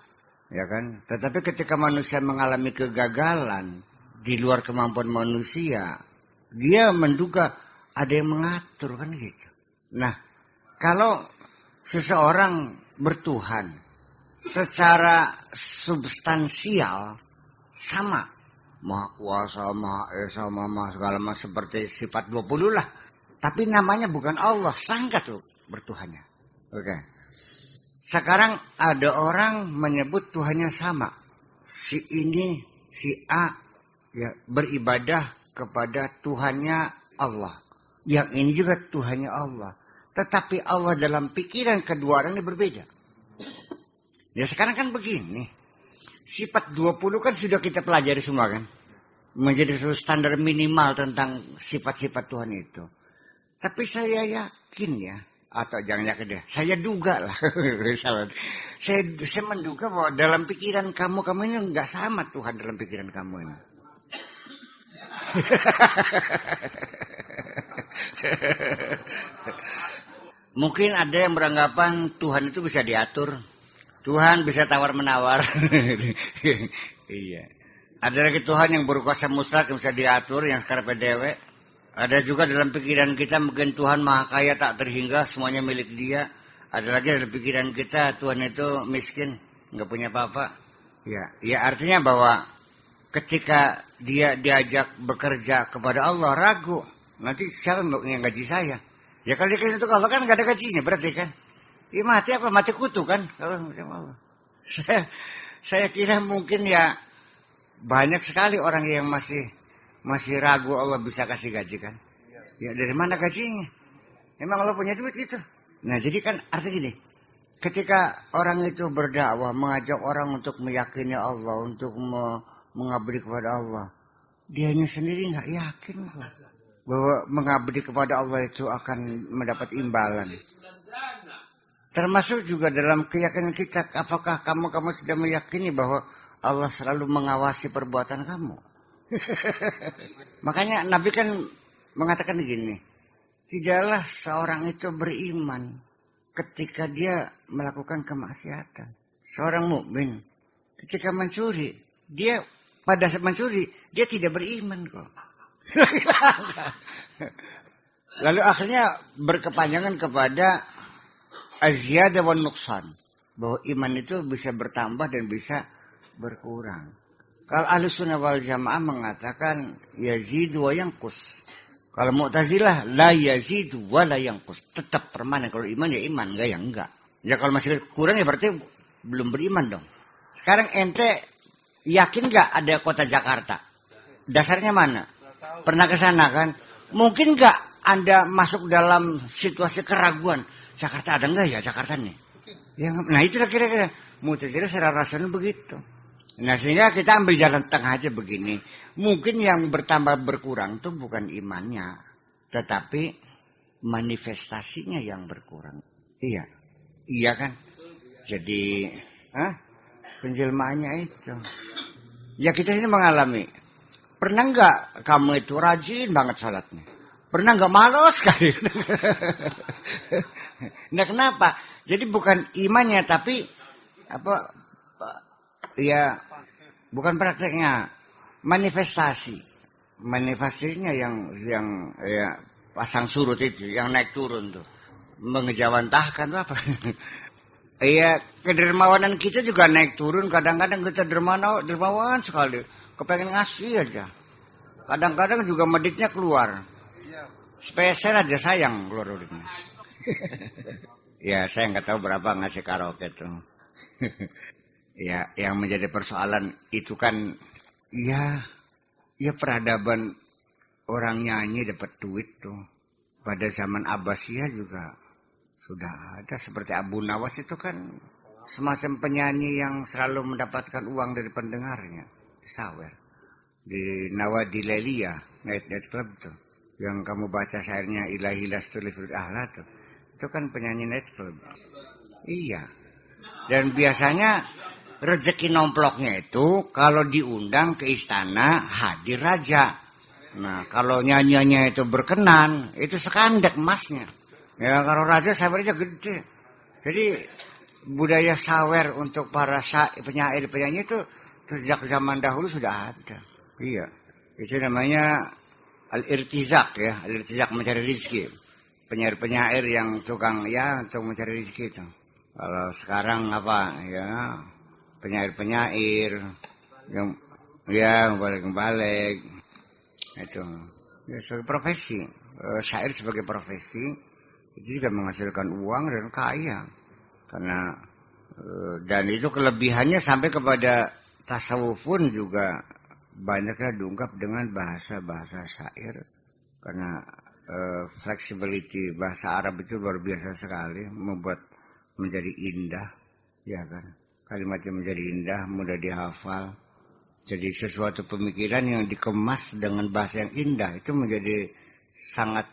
Ya kan? Tetapi ketika manusia mengalami kegagalan di luar kemampuan manusia, dia menduga ada yang mengatur kan gitu. Nah, kalau seseorang bertuhan secara substansial sama, Maha Kuasa, Maha Esa, Maha segala macam seperti sifat 20 lah. Tapi namanya bukan Allah, sangka tuh bertuhannya. Oke. Sekarang ada orang menyebut Tuhannya sama. Si ini, si A ya beribadah kepada Tuhannya Allah. Yang ini juga Tuhannya Allah. Tetapi Allah dalam pikiran kedua orang ini berbeda. Ya sekarang kan begini. Sifat 20 kan sudah kita pelajari semua kan. Menjadi standar minimal tentang sifat-sifat Tuhan itu. Tapi saya yakin ya. Atau jangan yakin deh. Saya duga lah. saya menduga bahwa dalam pikiran kamu ini enggak sama Tuhan dalam pikiran kamu ini. Mungkin ada yang beranggapan Tuhan itu bisa diatur. Tuhan bisa tawar-menawar. Iya. Ada lagi Tuhan yang berkuasa mutlak yang bisa diatur, yang sekarang PDW. Ada juga dalam pikiran kita mungkin Tuhan maha kaya tak terhingga, semuanya milik dia. Ada lagi dalam pikiran kita Tuhan itu miskin, nggak punya apa-apa. Ya artinya bahwa ketika dia diajak bekerja kepada Allah ragu. Nanti siapa yang gaji saya? Ya kalau dia itu Allah kan nggak ada gajinya berarti kan. Ya mati apa? Mati kutu kan. Kalau Allah. Saya kira mungkin ya banyak sekali orang yang masih ragu Allah bisa kasih gaji kan. Ya dari mana gajinya? Emang Allah punya duit gitu. Nah jadi kan artinya gini. Ketika orang itu berdakwah mengajak orang untuk meyakini Allah, untuk mengabdi kepada Allah, dianya sendiri nggak yakin kok bahwa mengabdi kepada Allah itu akan mendapat imbalan. Termasuk juga dalam keyakinan kita, apakah kamu sudah meyakini bahwa Allah selalu mengawasi perbuatan kamu? Makanya Nabi kan mengatakan begini, tidaklah seorang itu beriman ketika dia melakukan kemaksiatan. Seorang mukmin ketika mencuri, dia pada saat mencuri dia tidak beriman kok. Lalu akhirnya berkepanjangan kepada az-ziyadah wan nuqsan, bahwa iman itu bisa bertambah dan bisa berkurang. Kalau Ahlussunnah wal Jamaah mengatakan yazidu wa yanqus. Kalau Mu'tazilah la yazidu wa la yanqus. Tetap permanen. Kalau iman ya iman, enggak ya enggak. Ya kalau masih kurang ya berarti belum beriman dong. Sekarang ente yakin enggak ada kota Jakarta? Dasarnya mana? Pernah ke sana kan? Mungkin enggak Anda masuk dalam situasi keraguan. Jakarta ada enggak ya Jakarta nih? Ya, nah itulah kira-kira. Mu'tazilah secara rasional begitu. Nah sehingga kita ambil jalan tengah aja begini. Mungkin yang bertambah berkurang itu bukan imannya. Tetapi manifestasinya yang berkurang. Iya. Iya kan? Jadi penjelmaannya itu. Ya kita ini mengalami. Pernah enggak kamu itu rajin banget salatnya? Pernah enggak malas sekali? Nah kenapa? Jadi bukan imannya tapi apa? Ya bukan prakteknya, manifestasinya yang ya pasang surut itu, yang naik turun tuh, mengejawantahkan tuh apa? Iya kedermawanan kita juga naik turun, kadang-kadang kita dermawan sekali, kepengen ngasih aja, kadang-kadang juga meditnya keluar, spesial aja sayang keluar meditnya. Ya saya nggak tahu berapa ngasih karaoke tuh. Ya, yang menjadi persoalan itu kan ya peradaban orang nyanyi dapat duit tuh. Pada zaman Abbasiyah juga sudah ada seperti Abu Nawas itu kan semacam penyanyi yang selalu mendapatkan uang dari pendengarnya. Sawer. Di Nawadilelia, Night Club tuh. Yang kamu baca syairnya Ilahi lastu li furud ahla tuh. Itu kan penyanyi Night Club. Iya. Dan biasanya rezeki nomploknya itu kalau diundang ke istana hadir raja. Nah kalau nyanyiannya itu berkenan itu sekandek emasnya. Ya kalau raja sawernya gede. Jadi budaya sawer untuk para penyanyi itu sejak zaman dahulu sudah ada. Iya. Itu namanya al-irtizak ya. Al-irtizak mencari rezeki. Penyair-penyair yang tukang ya untuk mencari rezeki itu. Kalau sekarang apa ya penyair yang ya balik itu ya sebagai profesi, syair sebagai profesi itu juga menghasilkan uang dan kaya karena dan itu kelebihannya sampai kepada tasawuf pun juga banyaknya diungkap dengan bahasa syair karena flexibility bahasa Arab itu luar biasa sekali membuat menjadi indah ya kan. Kalimatnya menjadi indah, mudah dihafal. Jadi sesuatu pemikiran yang dikemas dengan bahasa yang indah itu menjadi sangat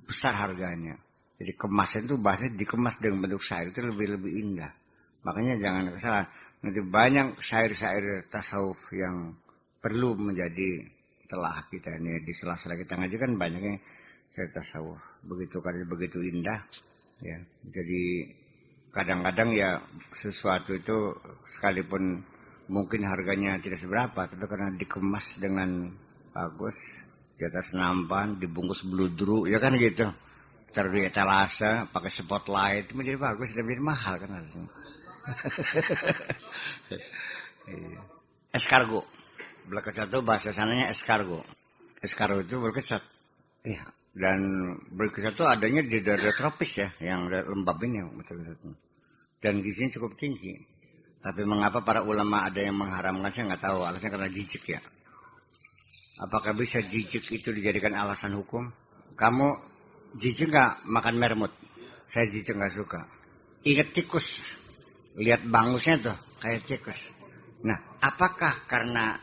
besar harganya. Jadi kemasan itu bahasanya dikemas dengan bentuk syair itu lebih indah. Makanya jangan kesalahan. Nanti banyak syair-syair tasawuf yang perlu menjadi telah kita ini di sela-sela kita ngaji kan banyaknya syair tasawuf. Begitu indah ya. Jadi kadang-kadang ya sesuatu itu sekalipun mungkin harganya tidak seberapa, tapi karena dikemas dengan bagus, di atas nampan, dibungkus bludru, ya kan gitu. Taruh di etalase, pakai spotlight, itu menjadi bagus, dan menjadi mahal kan. Escargot, berkecat itu bahasa sananya escargot. Escargot itu berkecat. Iya. Dan berkecat itu adanya di daerah tropis ya, yang lembab ini betul-betul. Dan gizinya cukup tinggi. Tapi mengapa para ulama ada yang mengharamkan, saya nggak tahu. Alasannya karena jijik ya. Apakah bisa jijik itu dijadikan alasan hukum? Kamu jijik nggak makan mermut? Saya jijik nggak suka. Ingat tikus. Lihat bangusnya tuh, kayak tikus. Nah, apakah karena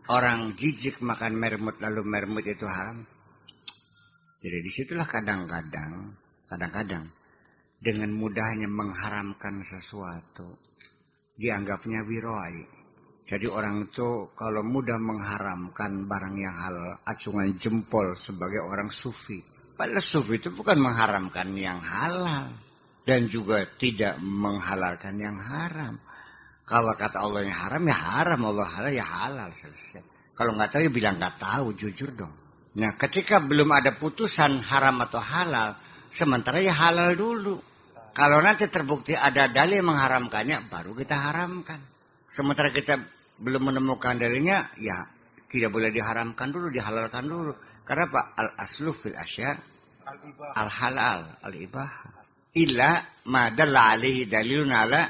orang jijik makan mermut lalu mermut itu haram? Jadi disitulah kadang-kadang dengan mudahnya mengharamkan sesuatu dianggapnya wirai. Jadi orang itu kalau mudah mengharamkan barang yang halal, acungan jempol sebagai orang sufi. Padahal sufi itu bukan mengharamkan yang halal dan juga tidak menghalalkan yang haram. Kalau kata Allah yang haram ya haram, Allah halal ya halal, selesai. Kalau nggak tahu ya bilang nggak tahu, jujur dong. Nah, ketika belum ada putusan haram atau halal, sementara ya halal dulu. Kalau nanti terbukti ada dalil mengharamkannya, baru kita haramkan. Sementara kita belum menemukan dalilnya, ya tidak boleh diharamkan dulu, dihalalkan dulu. Karena apa? Al-aslu fil asya al-halal, al-ibah. Illa ma dalla alaihi dalilun ala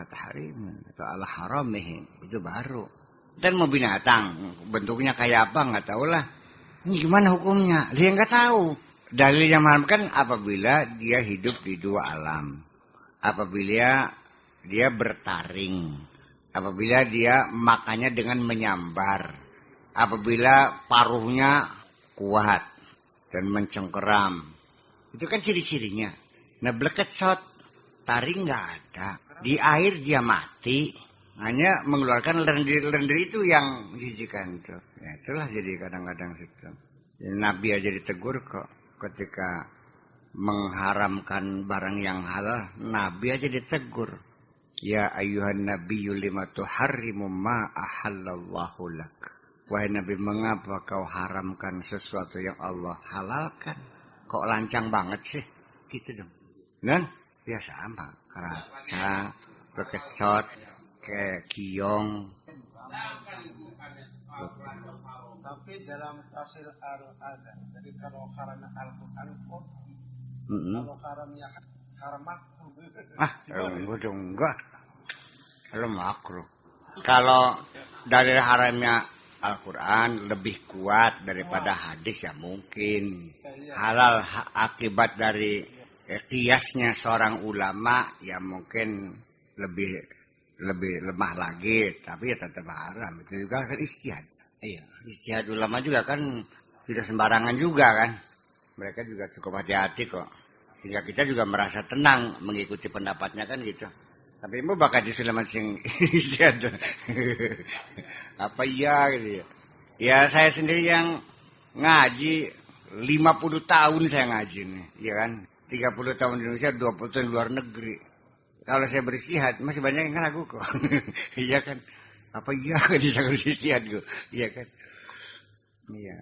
tahrim atau ala haramihi. Itu baru. Dan mau binatang, bentuknya kayak apa nggak tahu lah. Ini gimana hukumnya? Dia nggak tahu. Dalil yang mengharamkan apabila dia hidup di dua alam. Apabila dia bertaring. Apabila dia makannya dengan menyambar. Apabila paruhnya kuat dan mencengkeram. Itu kan ciri-cirinya. Nah, blekecot, taring nggak ada. Di air dia mati. Hanya mengeluarkan lendir-lendir itu yang menjijikan itu. Ya, itulah jadi kadang-kadang situ. Ya, Nabi aja ditegur kok ketika mengharamkan barang yang halal. Nabi aja ditegur. Ya ayyuhan nabiyyu lima tuharrimu ma ahallallahu lak. Wahai Nabi, mengapa kau haramkan sesuatu yang Allah halalkan? Kok lancang banget sih? Gitu dong. Dan ya sama. Keraca, bekecot, kayak kiong. Tapi dalam tafsir ada. Jadi kalau haramnya Al-Quran kok, kalau haramnya haram makruh. Enggak. Kalau makruh. Kalau dari haramnya Al-Quran lebih kuat daripada hadis ya mungkin. Halal akibat dari kiasnya seorang ulama ya mungkin lebih lemah lagi, tapi ya tetap haram. Itu juga kan ijtihad. Iya, ijtihad ulama juga kan tidak sembarangan juga kan. Mereka juga cukup hati-hati kok. Sehingga kita juga merasa tenang mengikuti pendapatnya kan gitu. Tapi mau bakal disulaman sing ijtihad. Apa iya gitu ya. Ya saya sendiri yang ngaji 50 tahun saya ngaji nih, ya kan. 30 tahun di Indonesia, 20 tahun di luar negeri. Kalau saya beristihad, masih banyak yang ragu kok. Iya kan? Apa iya kan bisa beristihad kok? Iya kan? Iya.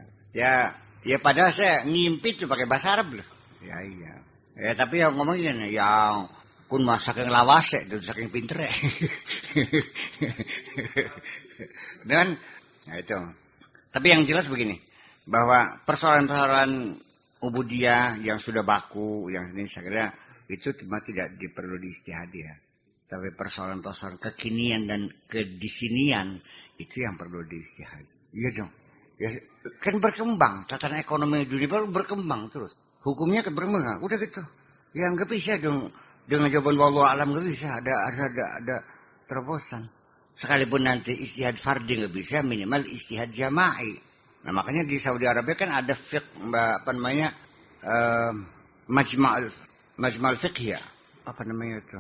Ya padahal saya ngimpit tuh pakai bahasa Arab loh. Ya iya. Ya tapi yang ngomongnya yang kun saking lawas ya, saking pinter ya. Dan nah itu. Tapi yang jelas begini, bahwa persoalan-persoalan ubudiyah yang sudah baku, yang ini saya kira itu tidak perlu diistihadi ya. Tapi persoalan-persoalan kekinian dan kedisinian itu yang perlu diistihadi. Iya dong. Ya, kan berkembang, tatanan ekonomi dunia baru berkembang terus. Hukumnya kan berkembang, udah gitu. Ya nggak bisa dong dengan jawaban wallahu alam nggak bisa, ada terobosan. Sekalipun nanti istihad fardhi nggak bisa, minimal istihad jama'i. Nah makanya di Saudi Arabia kan ada apa namanya majma'ul fiqh ya, apa namanya itu,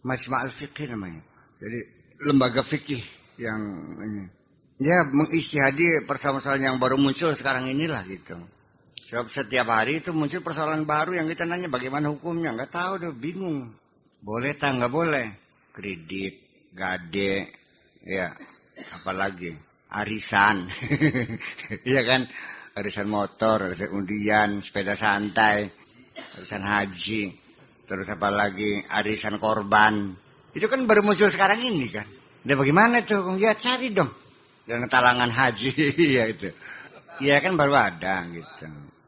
majma'ul fiqh namanya. Jadi lembaga fikih yang ini. Ya mengistihadi persoalan yang baru muncul sekarang inilah gitu. Sebab setiap hari itu muncul persoalan baru yang kita nanya bagaimana hukumnya, nggak tahu deh, bingung. Boleh tak nggak boleh? Kredit, gade, ya apalagi arisan, iya kan? Arisan motor, arisan undian, sepeda santai, arisan haji, terus apalagi arisan korban. Itu kan baru muncul sekarang ini kan. Dan bagaimana tuh? Ya cari dong. Dan talangan haji, ya itu. Ya kan baru ada gitu.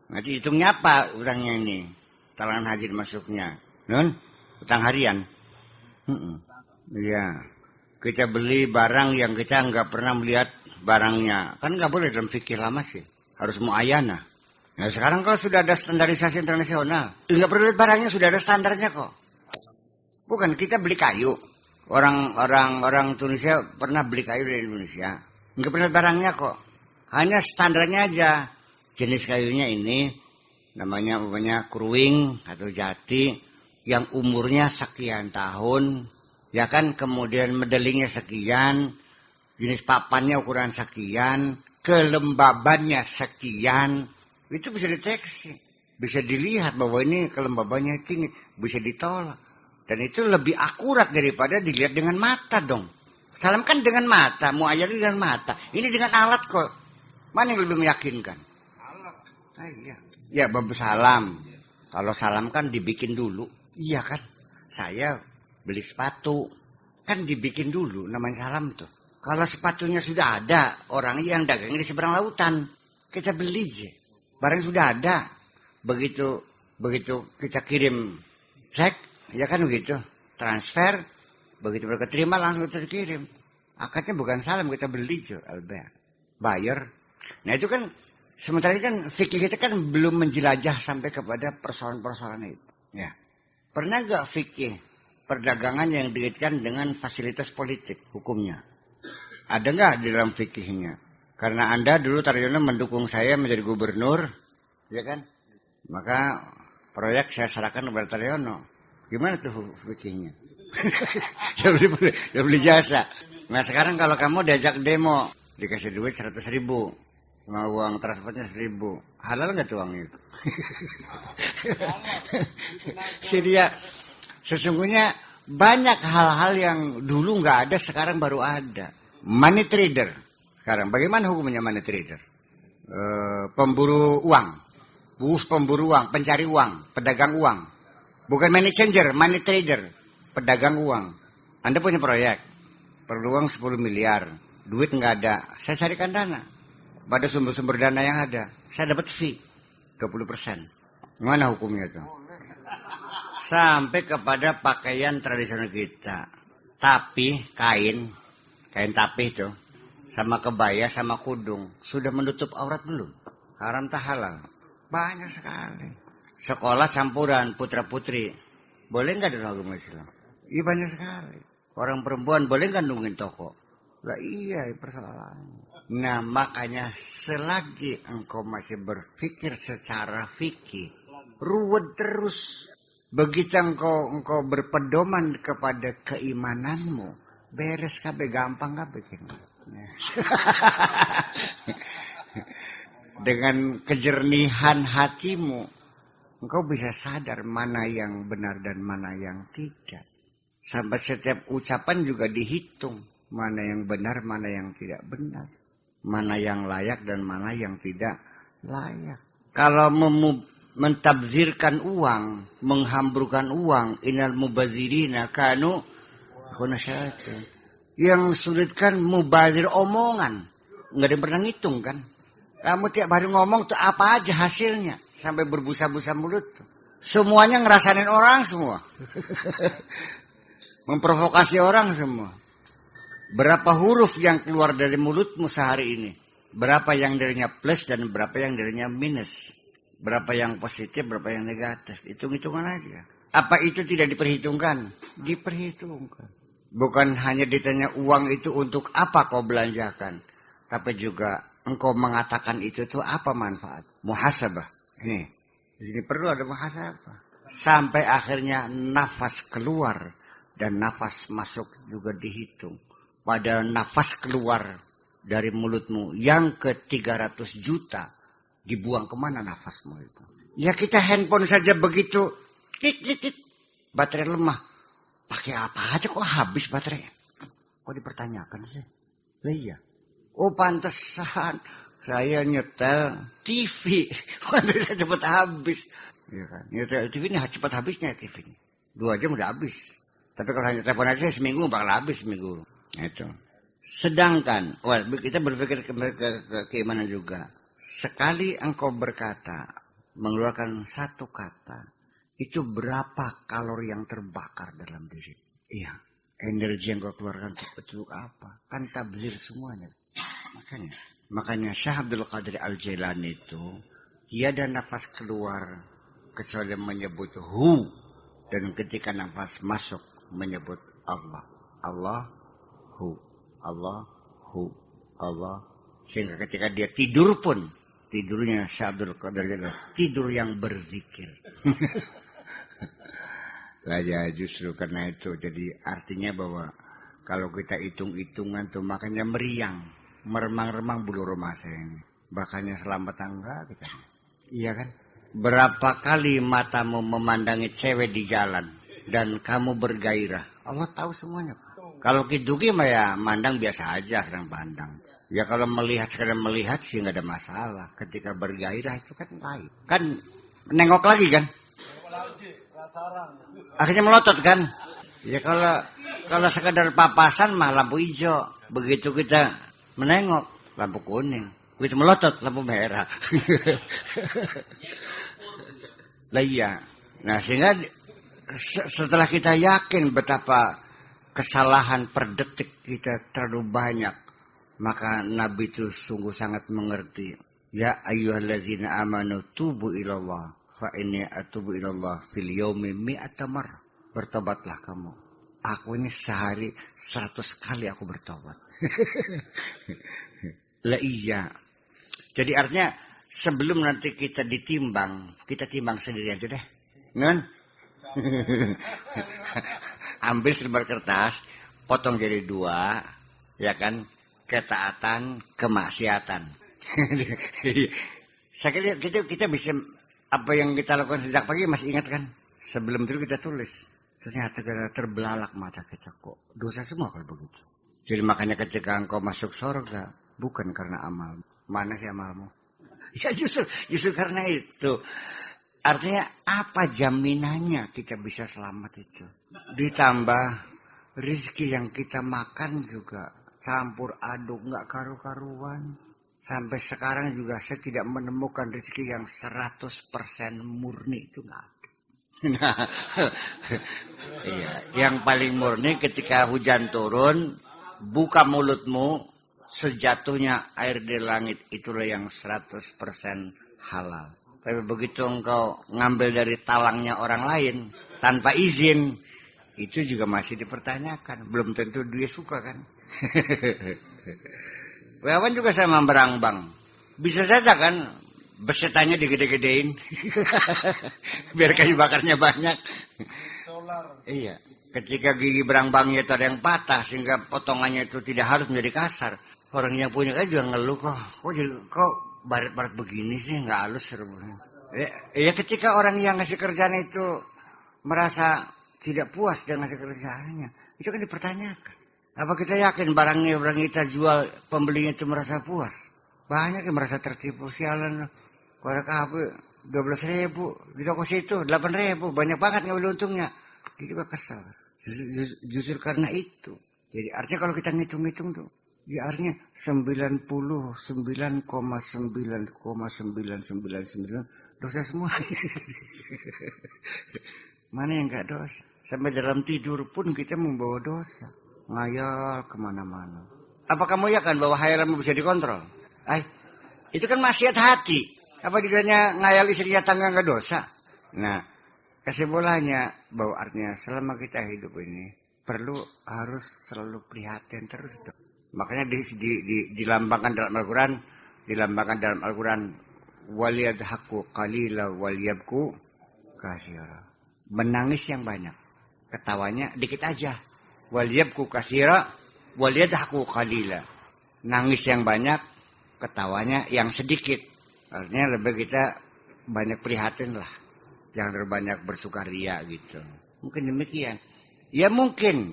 Nanti hitungnya apa utangnya ini? Talangan haji masuknya. Non? Utang harian. Iya. Kita beli barang yang kita nggak pernah melihat barangnya. Kan nggak boleh dalam fikih lama sih. Harus muayana. Nah sekarang kalau sudah ada standarisasi internasional. Nggak perlu lihat barangnya, sudah ada standarnya kok. Bukan, kita beli kayu. Orang Tunisia pernah beli kayu dari Indonesia. Nggak pernah barangnya kok. Hanya standarnya aja. Jenis kayunya ini namanya kruing atau jati yang umurnya sekian tahun, ya kan, kemudian modelingnya sekian, jenis papannya ukuran sekian, kelembabannya sekian, itu bisa deteksi, bisa dilihat bahwa ini kelembabannya tinggi, bisa ditolak, dan itu lebih akurat daripada dilihat dengan mata dong. Salam kan dengan mata, muayyad dengan mata, ini dengan alat kok, mana yang lebih meyakinkan? Iya. Ya bab salam. Kalau salam kan dibikin dulu. Iya kan. Saya beli sepatu. Kan dibikin dulu namanya salam tuh. Kalau sepatunya sudah ada, orang yang dagangnya di seberang lautan, kita beli aja. Barang sudah ada. Begitu kita kirim cek, ya kan begitu. Transfer, begitu mereka terima langsung kita dikirim. Akadnya bukan salam, kita beli aja, bayar. Nah itu kan, sementara ini kan fikih kita kan belum menjelajah sampai kepada persoalan-persoalan itu. Ya. Pernah gak fikih perdagangan yang dikaitkan dengan fasilitas politik hukumnya? Ada nggak di dalam fikihnya? Karena Anda dulu Taryono mendukung saya menjadi gubernur, ya kan? Maka proyek saya serahkan kepada Taryono. Gimana tuh fikihnya? Dia beli jasa. Nah sekarang kalau kamu diajak demo, dikasih duit 100.000, sama uang transportnya 1.000, halal nggak tuh uang itu? Jadi ya sesungguhnya banyak hal-hal yang dulu nggak ada, sekarang baru ada. Money trader. Sekarang bagaimana hukumnya money trader? Pemburu uang. Pemburu uang, pencari uang, pedagang uang. Bukan money changer, money trader. Pedagang uang. Anda punya proyek. Perlu uang 10 miliar. Duit nggak ada. Saya carikan dana. Pada sumber-sumber dana yang ada. Saya dapat fee. 20%. Gimana hukumnya itu? Sampai kepada pakaian tradisional kita. Tapi kain tapih itu, sama kebaya, sama kudung, sudah menutup aurat belum? Haram tak halal? Banyak sekali. Sekolah campuran, putra-putri, boleh nggak dalam agama Islam? Iya banyak sekali. Orang perempuan boleh nggak nungguin toko? Lah iya persoalannya. Nah makanya selagi engkau masih berpikir secara fikih, ruwet terus. Begitu engkau berpedoman kepada keimananmu, beres kabeh, gampang kabeh. Dengan kejernihan hatimu, engkau bisa sadar mana yang benar dan mana yang tidak. Sampai setiap ucapan juga dihitung, mana yang benar, mana yang tidak benar, mana yang layak dan mana yang tidak layak. Kalau mentabzirkan uang, menghamburkan uang, innal mubazirina kanu khunasyatin. Yang sulit kan mubazir omongan. Nggak ada yang pernah ngitung kan. Kamu tiap hari ngomong tuh apa aja hasilnya. Sampai berbusa-busa mulut tuh. Semuanya ngerasain orang semua. Memprovokasi orang semua. Berapa huruf yang keluar dari mulutmu sehari ini? Berapa yang darinya plus dan berapa yang darinya minus? Berapa yang positif, berapa yang negatif? Hitung-hitungan aja. Apa itu tidak diperhitungkan? Diperhitungkan. Bukan hanya ditanya uang itu untuk apa kau belanjakan. Tapi juga engkau mengatakan itu tuh apa manfaat? Muhasabah. Ini perlu ada muhasabah. Sampai akhirnya nafas keluar dan nafas masuk juga dihitung. Pada nafas keluar dari mulutmu yang ke 300 juta. Dibuang kemana nafasmu itu? Ya kita handphone saja begitu. Baterai lemah. Pakai apa aja kok habis baterai? Kok dipertanyakan sih? Lah iya. Oh pantesan saya nyetel TV. Pantesan cepat habis. Ya kan? Nyetel TV ini cepat habisnya TV ini. 2 jam udah habis. Tapi kalau hanya telepon aja seminggu bakal habis seminggu. Itu. Sedangkan, kita berpikir ke keimanan juga. Sekali engkau berkata, mengeluarkan satu kata, itu berapa kalori yang terbakar dalam diri? Iya, energi yang kau keluarkan itu apa? Kan tabzir semuanya. Makanya Syekh Abdul Qadir Al-Jailani itu tiada nafas keluar kecuali menyebut hu, dan ketika nafas masuk menyebut Allah. Allah hu, Allah hu, Allah. Sehingga ketika dia tidur pun tidurnya Syekh Abdul Qadir tidur yang berzikir. Ya justru karena itu jadi artinya bahwa kalau kita hitung-hitungan tuh makanya meriang, meremang-remang bulu roma saya ini. Bakalnya selamat tangga kita. Iya kan? Berapa kali matamu memandangi cewek di jalan dan kamu bergairah? Allah tahu semuanya. Kalau kidugi mah ya mandang biasa aja, sedang pandang. Ya kalau melihat sekadar melihat sih nggak ada masalah. Ketika bergairah itu kan lain. Kan nengok lagi kan? Akhirnya melotot kan? Ya kalau sekadar papasan mah lampu hijau. Begitu kita menengok, lampu kuning. Begitu melotot, lampu merah. Lah iya. Nah, sehingga setelah kita yakin betapa kesalahan per detik kita terlalu banyak, maka Nabi itu sungguh sangat mengerti. Ya ayyuhalladzina amanu tubu ilallah fa inni atubu ilallah fil yaumi mi'ata marrah. Bertobatlah kamu. Aku ini sehari 100 kali aku bertobat. Lah iya. Jadi artinya sebelum nanti kita ditimbang, kita timbang sendiri aja deh. Ngen? Ambil selembar kertas, potong jadi 2, ya kan? Ketaatan, kemaksiatan. Saya kira kita bisa, apa yang kita lakukan sejak pagi masih ingat kan? Sebelum itu kita tulis. Ternyata kita terbelalak mata kita, kok dosa semua kalau begitu. Jadi makanya ketika engkau masuk surga, bukan karena amal. Mana sih amalmu? Ya justru karena itu. Artinya apa jaminannya kita bisa selamat itu? Ditambah rezeki yang kita makan juga campur aduk, nggak karu-karuan. Sampai sekarang juga saya tidak menemukan rezeki yang 100% murni, itu nggak ada. Nah, iya. Yang paling murni ketika hujan turun, buka mulutmu, sejatuhnya air di langit, itulah yang 100% halal. Tapi begitu engkau ngambil dari talangnya orang lain tanpa izin, itu juga masih dipertanyakan. Belum tentu dia suka kan. Wawan juga sama berambang. Bisa saja kan besetannya digede-gedein. Biar kayu bakarnya banyak. Solar. Iya. Ketika gigi berambangnya itu ada yang patah sehingga potongannya itu tidak harus menjadi kasar. Orang yang punya kayu juga ngeluh kok baret-baret begini sih, nggak halus. Ya ketika orang yang ngasih kerjaan itu merasa tidak puas dengan ngasih kerjaannya, itu kan dipertanyakan. Apa kita yakin barang kita jual, pembelinya itu merasa puas? Banyak yang merasa tertipu. Sialan, pada HP 12.000, di toko situ 8.000, banyak banget ngambil untungnya. Dia juga kesal. Justru karena itu. Jadi artinya kalau kita ngitung-ngitung tuh, ya artinya 99,99999 dosa semua. Mana yang enggak dosa? Sampai dalam tidur pun kita membawa dosa. Ngayal kemana-mana. Apa kamu yakin bahwa hayalanmu bisa dikontrol? Itu kan maksiat hati. Apa dikiranya ngayal istrinya tangga nggak dosa? Nah, kesimpulannya bahwa artinya selama kita hidup ini harus selalu prihatin terus. Makanya dilambangkan dalam Al-Quran, waliyadhaku qalila waliyabku katsira. Menangis yang banyak, ketawanya dikit aja. Waliyabku katsira waliyadhaku qalila. Nangis yang banyak, ketawanya yang sedikit. Artinya lebih kita banyak prihatin lah, jangan terlalu banyak bersukaria gitu. Mungkin demikian. Ya mungkin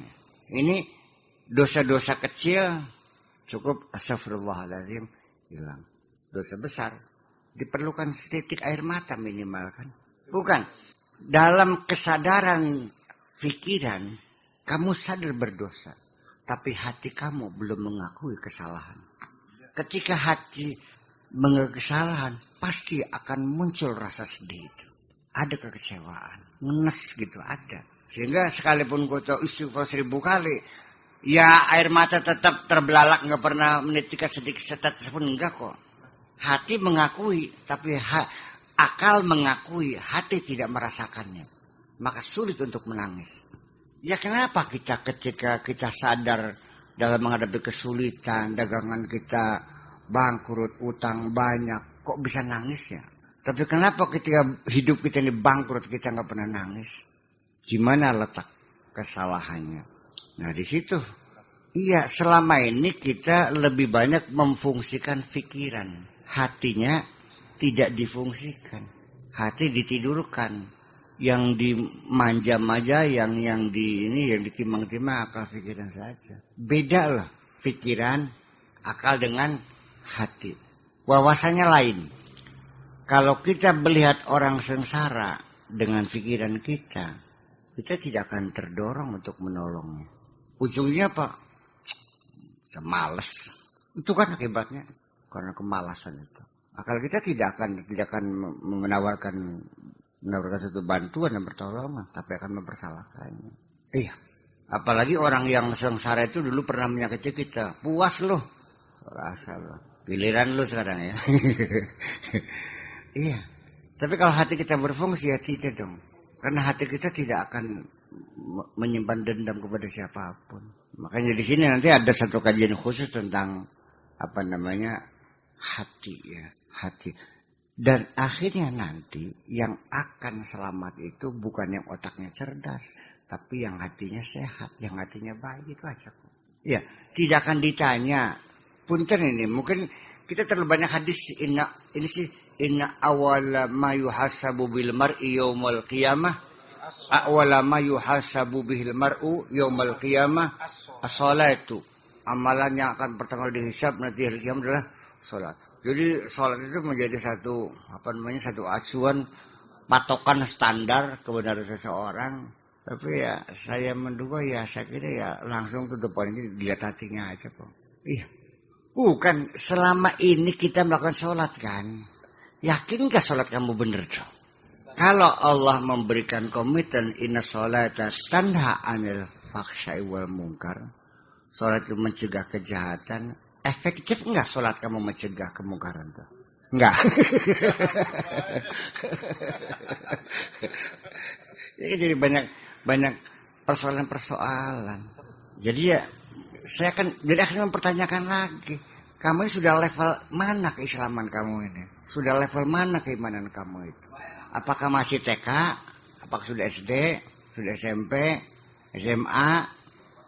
ini dosa-dosa kecil cukup astagfirullahaladzim hilang. Dosa besar diperlukan setitik air mata minimal kan. Bukan. Dalam kesadaran pikiran kamu sadar berdosa, tapi hati kamu belum mengakui kesalahan. Ketika hati mengakui kesalahan, pasti akan muncul rasa sedih itu. Ada kekecewaan, ngenes gitu ada. Sehingga sekalipun kau tahu istighfar 1000 kali, ya air mata tetap terbelalak, nggak pernah menitikkan sedikit setetes pun enggak kok. Hati mengakui, tapi akal mengakui, hati tidak merasakannya. Maka sulit untuk menangis. Ya kenapa ketika kita sadar dalam menghadapi kesulitan, dagangan kita bangkrut, utang banyak, kok bisa nangis ya? Tapi kenapa ketika hidup kita ini bangkrut, kita nggak pernah nangis? Gimana letak kesalahannya? Nah di situ, iya selama ini kita lebih banyak memfungsikan pikiran, hatinya tidak difungsikan, hati ditidurkan. Yang dimanja-manja, yang ditimang-timang akal pikiran saja. Beda lah pikiran, akal dengan hati. Wawasannya lain. Kalau kita melihat orang sengsara dengan pikiran kita tidak akan terdorong untuk menolongnya. Ujungnya apa? Males. Itu kan akibatnya karena kemalasan itu. Akal kita tidak akan menawarkan satu bantuan dan pertolongan, tapi akan mempersalahkannya. Iya. Apalagi orang yang sengsara itu dulu pernah menyakiti kita. Puas loh. Rasa loh. Giliran lu sekarang ya. Iya. Tapi kalau hati kita berfungsi ya tidak dong. Karena hati kita tidak akan menyimpan dendam kepada siapapun. Makanya di sini nanti ada satu kajian khusus tentang hati ya, hati. Dan akhirnya nanti yang akan selamat itu bukan yang otaknya cerdas, tapi yang hatinya sehat, yang hatinya baik, itu aja. Ya, tidak akan ditanya. Punten ini, mungkin kita terlalu banyak hadis inna awwala ma yuhasabu bil mar'i yaumil qiyamah awwala ma yuhasabu bihil mar'u yaumil qiyamah as-salatu. Amalan yang akan pertama dihisab nanti hari kiamat adalah salat. Jadi salat itu menjadi satu acuan patokan standar kebenaran seseorang. Tapi ya saya menduga ya saya kira ya langsung ke depan ini dilihat hatinya aja kok. Iya. Bukan selama ini kita melakukan sholat kan. Yakin gak sholat kamu bener tuh? Kalau Allah memberikan komitmen inna sholata tanha anil fakhsyai wal munkar. Sholat itu mencegah kejahatan. Efektif enggak sholat kamu mencegah kemungkaran tuh? Enggak. Jadi banyak persoalan-persoalan. Jadi ya saya jadi akhirnya mempertanyakan lagi. Kamu ini sudah level mana keislaman kamu ini? Sudah level mana keimanan kamu itu? Apakah masih TK? Apakah sudah SD? Sudah SMP? SMA?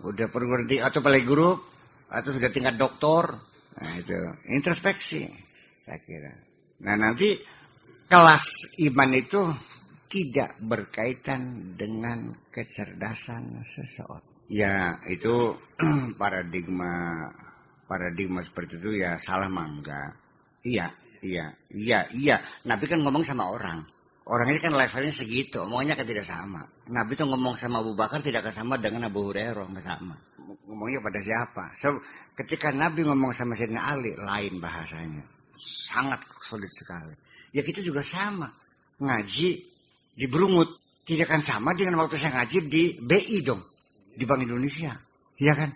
Udah perguruan tinggi atau playgroup? Atau sudah tingkat doktor? Nah itu introspeksi saya kira. Nah nanti kelas iman itu tidak berkaitan dengan kecerdasan seseorang. Ya itu paradigma seperti itu ya salah mangga. Iya. Nabi kan ngomong sama orang. Orang ini kan levelnya segitu, omongnya kan tidak sama. Nabi tuh ngomong sama Abu Bakar tidak akan sama dengan Abu Hurairah, nggak sama. Ngomongnya pada siapa? So, ketika Nabi ngomong sama Sayyidina Ali, lain bahasanya. Sangat sulit sekali. Ya kita juga sama. Ngaji di Brungut. Tidak akan sama dengan waktu saya ngaji di BI dong. Di Bank Indonesia. Iya kan?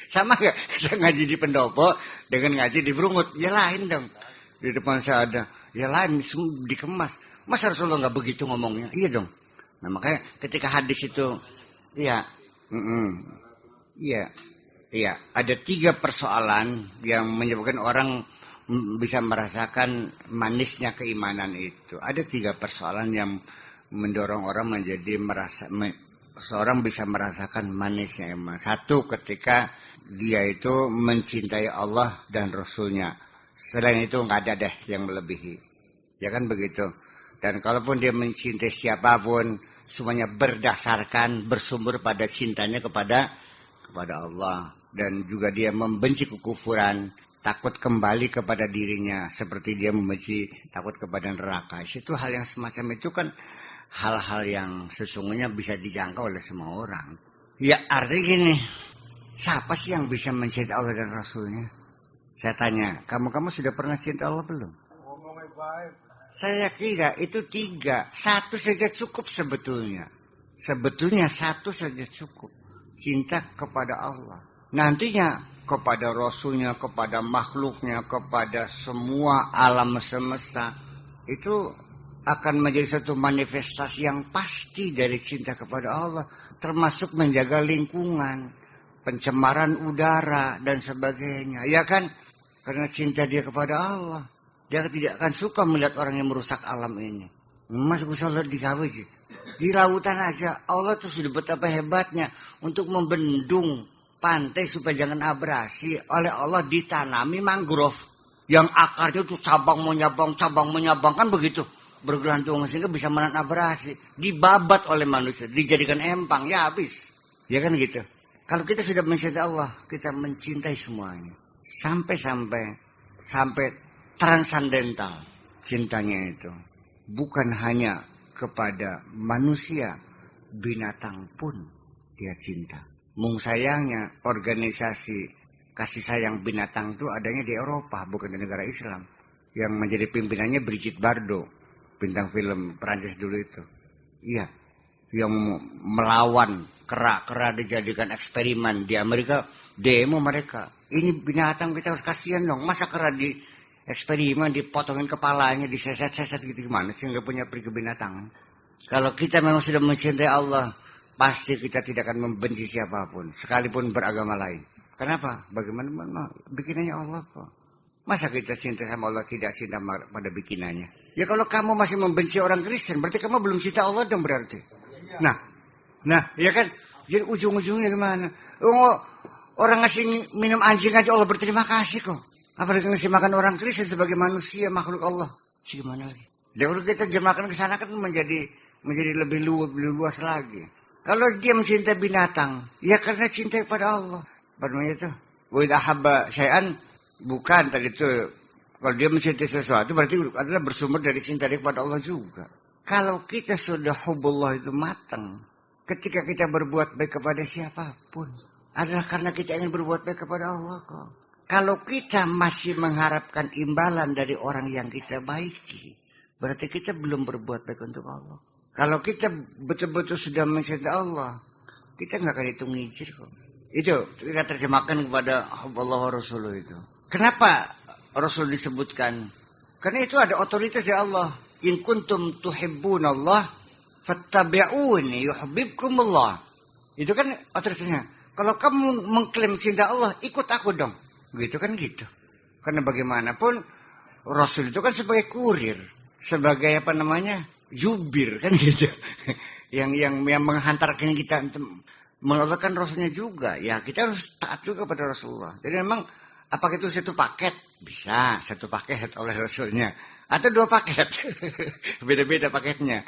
Sama gak? Saya ngaji di Pendopo dengan ngaji di Brungut. Ya lain dong. Di depan saya ada. Ya lain, dikemas. Masa Rasulullah nggak begitu ngomongnya? Iya dong. Nah makanya ketika hadis itu, iya, ada 3 persoalan yang menyebabkan orang bisa merasakan manisnya keimanan itu. Ada 3 persoalan yang mendorong orang seorang bisa merasakan manisnya iman. 1, ketika dia itu mencintai Allah dan Rasulnya. Selain itu nggak ada deh yang melebihi. Ya kan begitu. Dan kalaupun dia mencintai siapapun, semuanya bersumber pada cintanya kepada Allah. Dan juga dia membenci kekufuran, takut kembali kepada dirinya. Seperti dia takut kepada neraka. Itu hal yang semacam itu kan hal-hal yang sesungguhnya bisa dijangkau oleh semua orang. Ya artinya gini, siapa sih yang bisa mencintai Allah dan Rasulnya? Saya tanya, kamu sudah pernah cinta Allah belum? Ngomongnya baik. Saya kira itu 3. 1 saja cukup sebetulnya. Sebetulnya 1 saja cukup. Cinta kepada Allah. Nantinya kepada Rasulnya, kepada makhluknya, kepada semua alam semesta. Itu akan menjadi satu manifestasi yang pasti dari cinta kepada Allah. Termasuk menjaga lingkungan, pencemaran udara, dan sebagainya. Ya kan? Karena cinta dia kepada Allah. Dia tidak akan suka melihat orang yang merusak alam ini. Mas Gusola di Kawi, di lautan aja Allah tuh sudah betapa hebatnya untuk membendung pantai supaya jangan abrasi. Oleh Allah ditanami mangrove yang akarnya tuh cabang menyabang kan begitu bergelantungan sehingga bisa menahan abrasi. Dibabat oleh manusia, dijadikan empang, ya habis. Ya kan gitu. Kalau kita sudah mencintai Allah, kita mencintai semuanya. Sampai transandental cintanya itu. Bukan hanya kepada manusia, binatang pun dia cinta. Mung sayangnya organisasi kasih sayang binatang itu adanya di Eropa, bukan di negara Islam. Yang menjadi pimpinannya Brigitte Bardot, bintang film Perancis dulu itu. Iya, yang melawan kera dijadikan eksperimen di Amerika, demo mereka. Ini binatang kita harus kasihan dong. Masa kera di eksperimen dipotongin kepalanya, diseset-seset gitu, gimana sih, nggak punya peri kebinatangan. Kalau kita memang sudah mencintai Allah, pasti kita tidak akan membenci siapapun, sekalipun beragama lain. Kenapa? Bagaimana? Bikinannya Allah kok. Masa kita cinta sama Allah tidak cinta pada bikinannya? Ya kalau kamu masih membenci orang Kristen, berarti kamu belum cinta Allah dong berarti. Nah, ya kan? Jadi ujung-ujungnya gimana? Oh, orang ngasih minum anjing aja Allah berterima kasih kok. Apalagi ngasih makan orang Kristen sebagai manusia, makhluk Allah. Gimana lagi? Dan kalau kita jemaahkan ke sana kan menjadi lebih luas lagi. Kalau dia mencintai binatang, ya karena cinta kepada Allah. Apa namanya itu? Wa idza habba syai'an, bukan tadi itu. Kalau dia mencintai sesuatu berarti adalah bersumber dari cinta dia kepada Allah juga. Kalau kita sudah hubbullah itu matang, ketika kita berbuat baik kepada siapapun, adalah karena kita ingin berbuat baik kepada Allah kok. Kalau kita masih mengharapkan imbalan dari orang yang kita baiki, berarti kita belum berbuat baik untuk Allah. Kalau kita betul-betul sudah mencintai Allah, kita nggak akan hitung ngijir kok. Itu kita terjemahkan kepada Allah wa Rasulullah itu. Kenapa Rasul disebutkan? Karena itu ada otoritas dari Allah. In kuntum tuhibbunallah fattabi'uni yuhibbukumullah. Itu kan otoritasnya. Kalau kamu mengklaim cinta Allah, ikut aku dong. Gitu kan gitu. Karena bagaimanapun Rasul itu kan sebagai kurir, sebagai apa namanya? Jubir kan gitu. yang menghantarkan kita untuk menolakkan Rasulnya juga. Ya kita harus taat juga pada Rasulullah. Jadi memang apakah itu satu paket? Bisa satu paket oleh Rasulnya. Atau dua paket. Beda-beda paketnya.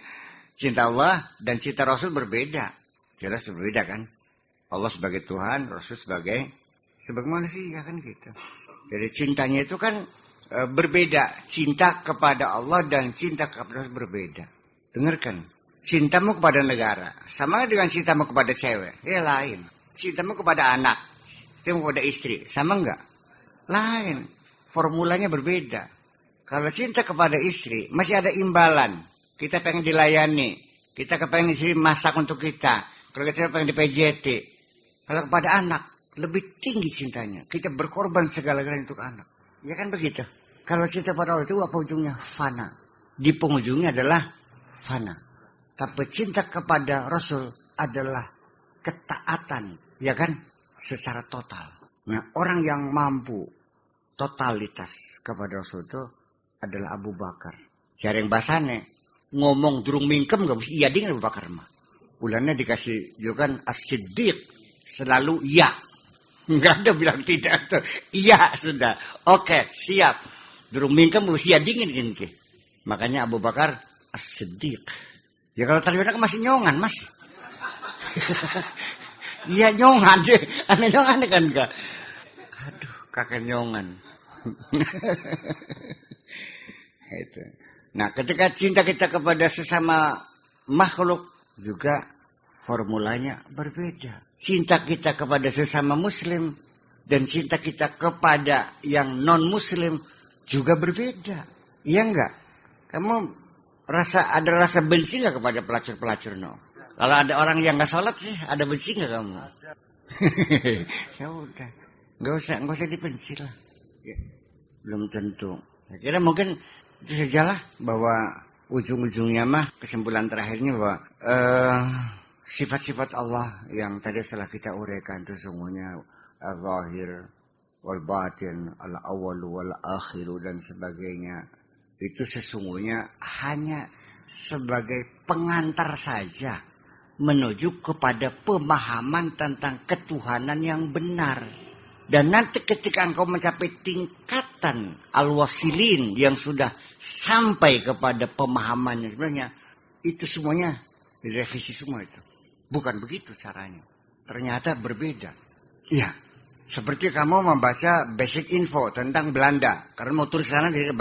Cinta Allah dan cinta Rasul berbeda. Jelas berbeda kan. Allah sebagai Tuhan, Rasul sebagai manusia kan gitu. Jadi cintanya itu kan berbeda. Cinta kepada Allah dan cinta kepada Rasul berbeda. Dengarkan. Cintamu kepada negara sama dengan cintamu kepada cewek. Ya lain. Cintamu kepada anak, cintamu kepada istri, sama enggak? Lain. Formulanya berbeda. Kalau cinta kepada istri, masih ada imbalan. Kita pengen dilayani. Kita pengen istri masak untuk kita. Kalau kita pengen di PJT. Kalau kepada anak, lebih tinggi cintanya. Kita berkorban segala-galanya untuk anak. Ya kan begitu. Kalau cinta pada Allah itu apa ujungnya? Fana. Di penghujungnya adalah fana. Tapi cinta kepada Rasul adalah ketaatan. Ya kan? Secara total. Nah, orang yang mampu totalitas kepada Rasul itu adalah Abu Bakar. Cari yang bahasanya. Ngomong durung mingkem gak mesti iya dengan Abu Bakar mah. Bulannya dikasih juga kan as-siddiq. Selalu iya. Enggak ada bilang tidak tuh. Iya sudah. Oke, siap. Durung mingkem mesti iya dingin gini. Makanya Abu Bakar as-siddiq. Ya kalau ternyata masih nyongan mas. Iya nyongan deh. Aneh nyongan kan enggak. Aduh kakek nyongan. Itu. Nah ketika cinta kita kepada sesama makhluk juga formulanya berbeda. Cinta kita kepada sesama muslim dan cinta kita kepada yang non muslim juga berbeda. Iya enggak? Kamu ada rasa benci nggak kepada pelacur-pelacur no? Kalau ada orang yang nggak sholat sih, ada benci nggak kamu? Ya udah, nggak usah dibenci lah. Ya, belum tentu. Saya kira mungkin itu sajalah bahwa ujung-ujungnya mah kesimpulan terakhirnya bahwa sifat-sifat Allah yang tadi setelah kita uraikan itu semuanya al-zahir, wal-batin, al-awwal, wal-akhir dan sebagainya. Itu sesungguhnya hanya sebagai pengantar saja menuju kepada pemahaman tentang ketuhanan yang benar. Dan nanti ketika engkau mencapai tingkatan al-wasilin yang sudah sampai kepada pemahamannya sebenarnya, itu semuanya direvisi semua itu. Bukan begitu caranya. Ternyata berbeda. Iya. Seperti kamu membaca basic info tentang Belanda. Karena mau tulis sana jadi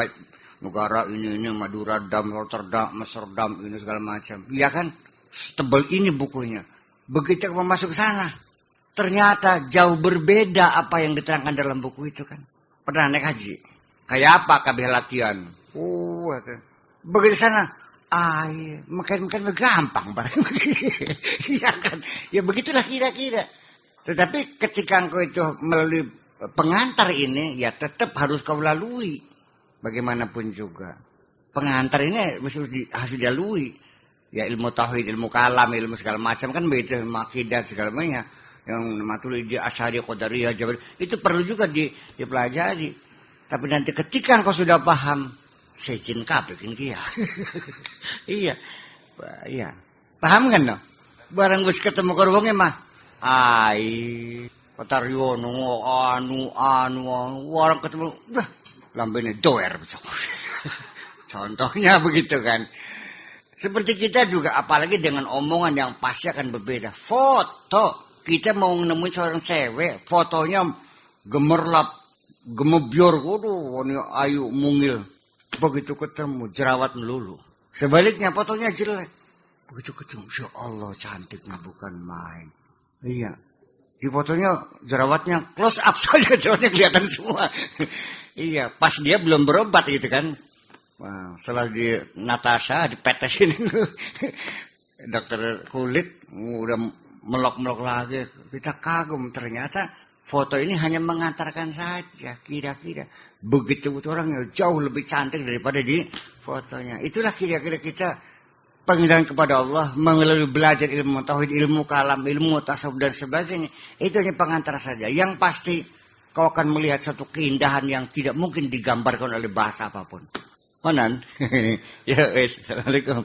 negara ini Madura, Dam, Rotterdam, Amsterdam, ini segala macam. Iya kan? Tebal ini bukunya. Begitu kamu masuk ke sana, ternyata jauh berbeda apa yang diterangkan dalam buku itu kan. Pernah naik haji? Kayak apa kabeh latihan? Begitu sana, iya, makin gampang bareng. Iya kan? Ya begitulah kira-kira. Tetapi ketika engkau itu melalui pengantar ini, ya tetap harus kau lalui. Bagaimanapun juga. Pengantar ini harus dilalui. Ya ilmu tauhid, ilmu kalam, ilmu segala macam kan begitu, makidah segala macam. Yang Maturidiyah, Asy'ariyah, Qadariyah, Jabariyah, itu perlu juga dipelajari. Tapi nanti ketika engkau sudah paham, sejin kabeh kia. Iya. Iya. Paham kan no? Barang wis ketemu karo wong mah. Ai, Pataryono anu orang ketemu, lambene doer. Contohnya begitu kan. Seperti kita juga, apalagi dengan omongan yang pasti akan berbeda. Foto, kita mau nemuin seorang cewek, fotonya gemerlap, gemebior, waduh, ayu mungil. Begitu ketemu, jerawat melulu. Sebaliknya fotonya jelek. Begitu ketemu, ya Allah cantiknya bukan main. Iya, di fotonya jerawatnya close up saja, jerawatnya kelihatan semua. Iya, pas dia belum berobat gitu kan. Wah, setelah di Natasha dipetesin dokter kulit udah melok-melok lagi. Kita kagum, ternyata foto ini hanya mengantarkan saja kira-kira. Begitu orangnya jauh lebih cantik daripada di fotonya. Itulah kira-kira kita panggilan kepada Allah melalui belajar ilmu tauhid, ilmu kalam, ilmu tasawuf dan sebagainya. Itu hanya pengantar saja. Yang pasti kau akan melihat satu keindahan yang tidak mungkin digambarkan oleh bahasa apapun. Manan. Ya, assalamualaikum.